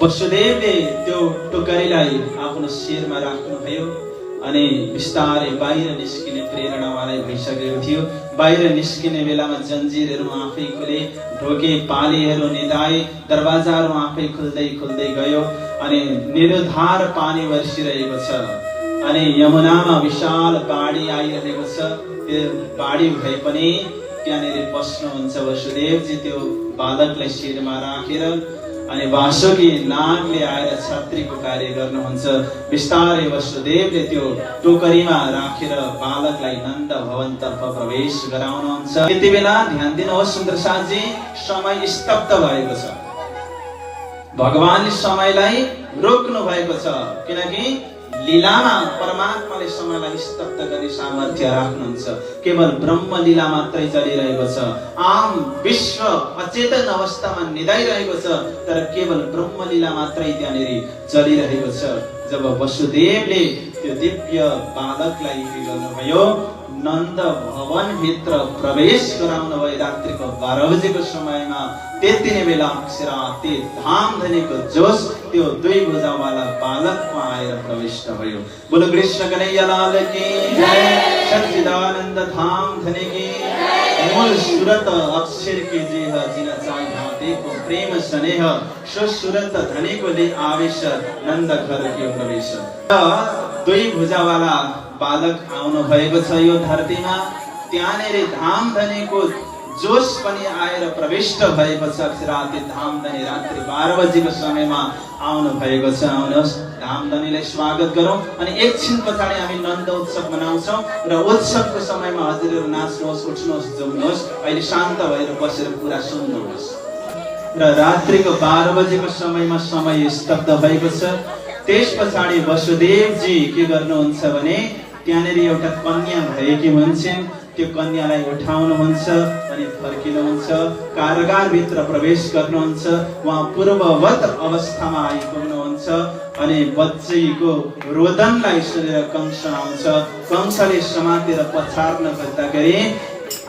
वसुदेवले त्यो टोकरीलाई आफ्नो शिरमा राख्नुभयो अनि बिस्तारै बाहिर निस्किने प्रेरणावाला भइसकेको थियो। बाहिर निस्किने बेलामा जन्जिरहरू आफै खुले, ढोके पालीहरू निदाए, दरवाजाहरू आफै खुल्दै खुल्दै गयो अनि निरुधार पानी वर्षिरहेको छ। अनि यमुनामा विशाल बाढी आइरहेको छ। त्यो बाढी भए पनि त्यहाँनिर बस्नुहुन्छ वसुदेवजी त्यो बालकलाई शिरमा राखेर। अनि वासुकी नागले आएर छत्रीको कार्य गर्नुहुन्छ। बिस्तारै वसुदेवले त्यो टोकरीमा राखेर बालकलाई नन्द भवनतर्फ प्रवेश गराउनुहुन्छ। त्यति बेला ध्यान दिनुहोस् सुन्दर साथी, समय स्तब्ध भएको छ। भगवानले समयलाई रोक्नु भएको छ, किनकि लीलामा परमात्माले समयलाई स्तब्ध गर्ने सामर्थ्य राख्नुहुन्छ। केवल ब्रह्म लीला मात्रै चलिरहेको छ। आम विश्व अचेतन अवस्थामा निदाइरहेको छ, तर केवल ब्रह्म लीला मात्रै त्यहाँनिर चलिरहेको छ। जब वसुदेवले त्यो दिव्य बालकलाई के गर्नुभयो, नन्द भवन भित्र प्रवेश गराउनु भयो रात्रिको 12 बजेको समयमा। त्यति नै बेला अक्षराते धाम धनीको जोश त्यो 2 भुजावाला बालकमा आएर प्रविष्ट भयो। बोलो कृष्ण कन्हैया लाल की जय। सच्चिदानंद धाम धनी की मूल सूरत अक्षर की जय जिन चाहे देखो प्रेम स्नेह सुरत धनीको ले आवेश नन्द घर के प्रवेश। दुई भुजावाला बालक आउनु भएको छ यो धरतीमा। त्यहाँनेरि धाम धनीको जोश पनि आएर प्रविष्ट भएको छ। राति धामधनी रात्रि 12 बजेको समयमा आउनु भएको छ। आउनुहोस् धामधनीलाई स्वागत गरौँ अनि एकछिन पछाडि हामी नन्द उत्सव मनाउँछौँ र उत्सवको समयमा हजुरहरू नाच्नुहोस्, उठ्नुहोस्, जाउनुहोस्। अहिले शान्त भएर बसेर कुरा सुन्नुहोस्। र रात्रिको 12 बजेको समयमा समय स्तब्ध भएको छ। त्यस पछाडि वसुदेवजी के गर्नुहुन्छ भने त्यहाँनिर एउटा कन्या भएकी हुन्छन्। त्यो कन्यालाई उठाउनुहुन्छ अनि फर्किनुहुन्छ, कारागारभित्र प्रवेश गर्नुहुन्छ। उहाँ पूर्ववत अवस्थामा आइपुग्नुहुन्छ अनि बच्चीको रोदनलाई सुनेर कंस आउँछ। कंसले समातेर पछार्न खोज्दाखेरि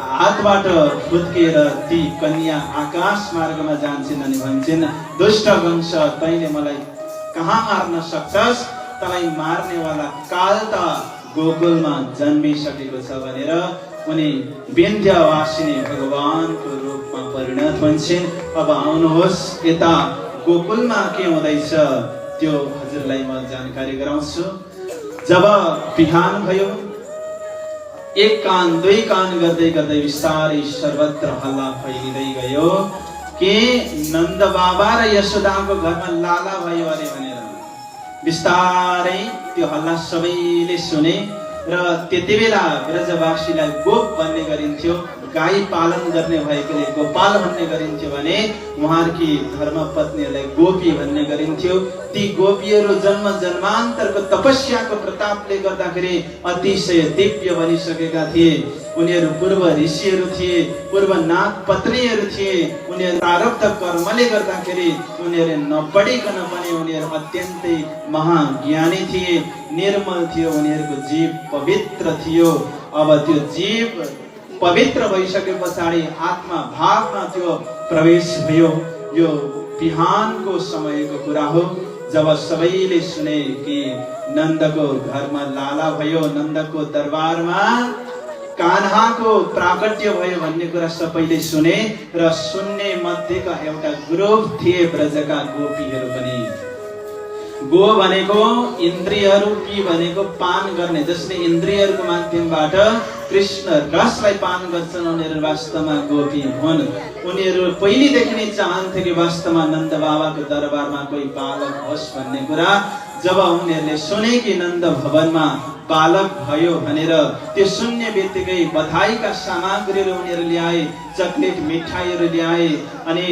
हातबाट फुत्किएर ती कन्या आकाश मार्गमा जान्छन् अनि भन्छन्, दुष्ट कंस, तैँले मलाई कहाँ मार्न सक्छस्? तँलाई मार्नेवाला काल त गोकुलमा जन्मिसकेको छ भनेर उनी विन्ध्यवासिनी भगवानको रूपमा परिणत हुन्छन्। अब आउनुहोस् यता गोकुलमा के हुँदैछ त्यो हजुरलाई म जानकारी गराउँछु। जब बिहान भयो, एक कान दुई कान गर्दै गर्दै बिस्तारै सर्वत्र हल्ला फैलिँदै गयो कि नन्द बाबा र यशोदाको घरमा लाला भयो अरे भनेर। बिस्तारै त्यो हल्ला सबैले सुने र त्यति बेला ब्रजवासीलाई गोप भन्ने गरिन्थ्यो। गाई पालन गर्ने भएकोले गोपाल भन्ने गरिन्थ्यो भने उहाँकी धर्मपत्नीहरूलाई गोपी भन्ने गरिन्थ्यो। ती गोपीहरू जन्म जन्मान्तरको तपस्याको प्रतापले गर्दाखेरि अतिशय दिव्य बनिसकेका थिए। उनीहरू पूर्व ऋषिहरू थिए, पूर्व नाग पत्नीहरू थिए। उनीहरू प्रारब्ध कर्मले गर्दाखेरि उनीहरू नपढिकन पनि उनीहरू अत्यन्तै महाज्ञानी थिए, निर्मल थियो। उनीहरूको जीव पवित्र थियो। अब त्यो जीव पवित्र भइसके पछाडि आत्मा भावमा त्यो प्रवेश भयो। यो बिहानको समयको कुरा हो जब सबैले सुने कि नन्दको घरमा लाला भयो, नन्दको दरबारमा कान्हाको प्राकट्य भयो भन्ने कुरा सबैले सुने र सुन्ने मध्येका एउटा ग्रुप थिए ब्रजका गोपीहरू पनि। गो भनेको इन्द्रियहरू, पी भनेको पान गर्ने, जसले इन्द्रियहरूको माध्यमबाट कृष्ण रसलाई पान गर्छन् उनीहरू वास्तवमा गोपी हुन्। उनीहरू पहिलेदेखि नै चाहन्थे कि वास्तवमा नन्द बाबाको दरबारमा कोही बालक होस् भन्ने कुरा। जब उनीहरूले सुने कि नन्द भवनमा बालक भयो भनेर त्यो सुन्ने बित्तिकै बधाईका सामग्रीहरू उनीहरू ल्याए, चकलेट मिठाईहरू ल्याए अनि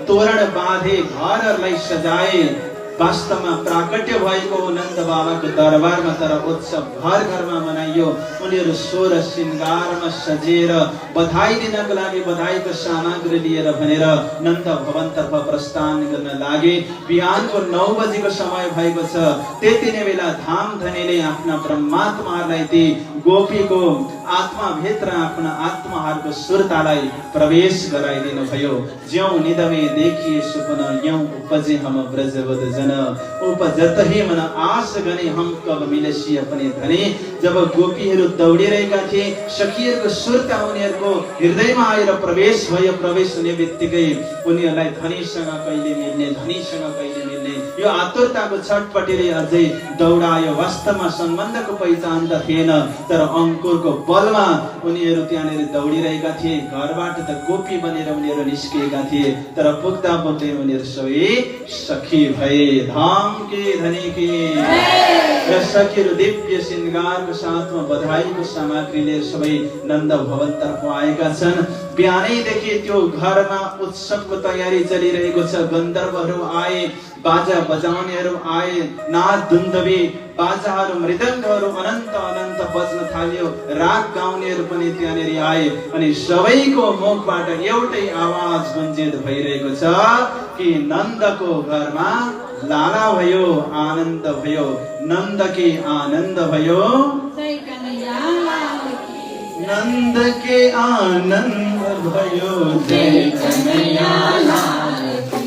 तोरण बाँधे, घरहरूलाई सजाए। वास्तवमा प्राकट्य भएको नन्द बाबाको दरबारमा, तर उत्सव घर घरमा मनाइयो। उनीहरू सोह्र श्रृङ्गारमा सजिएर बधाई दिनको लागि बधाईको सामग्री लिएर भनेर नन्द भवनतर्फ प्रस्थान गर्न लागे। बिहानको 9 बजेको समय भएको छ। त्यति नै बेला धामधनीले आफ्ना परमात्माहरूलाई ती गोपीको आत्माभित्र आफ्ना आत्माहरूको सुरतालाई प्रवेश गराइदिनु भयो। ज्यौ निदमे देखिए सुपना यौ उपजे हम ब्रजवद जन उपजत ही मन आस गने हम कब मिलसी अपने धने। जब गोपीहरू दौडिरहेका थिए, सखीहरूको सुरता उनीहरूको हृदयमा आएर प्रवेश भयो। प्रवेश हुने बित्तिकै उनीहरूलाई धनीसँग कहिले मिल्ने, धनीसँग कहिले मिल्ने यो आतुरताको छटपटीले अझै दौडायो। वास्तवमा सम्बन्धको पहिचान त थिएन, तर अङ्कुरको बलमा उनीहरू त्यहाँनिर दौडिरहेका थिए। घरबाट त गोपी बनेर उनीहरू निस्किएका थिए, तर पुग्दा पुग्दै उनीहरू सबै सखी भए। धाम के धनी के र सखीहरू दिव्य श्रृङ्गारको साथमा बधाईको सामग्री लिएर सबै नन्द भवनतर्फ आएका छन्। बिहानैदेखि त्यो घरमा उत्सवको तयारी चलिरहेको छ। गन्धर्वहरू आए, बाजा बजाउनेहरू आए, नाद दुन्दुभी बाजाहरू मृदङ्गहरू अनन्त अनन्त बज्न थाल्यो। राग गाउनेहरू पनि त्यहाँनिर आए अनि सबैको मुखबाट एउटै आवाज गुन्जित भइरहेको छ कि नन्दको घरमा लाला भयो, आनन्द भयो। नन्द के आनन्द भयो, नन्द के आनन्द भयो, जय कन्हैया लाल की।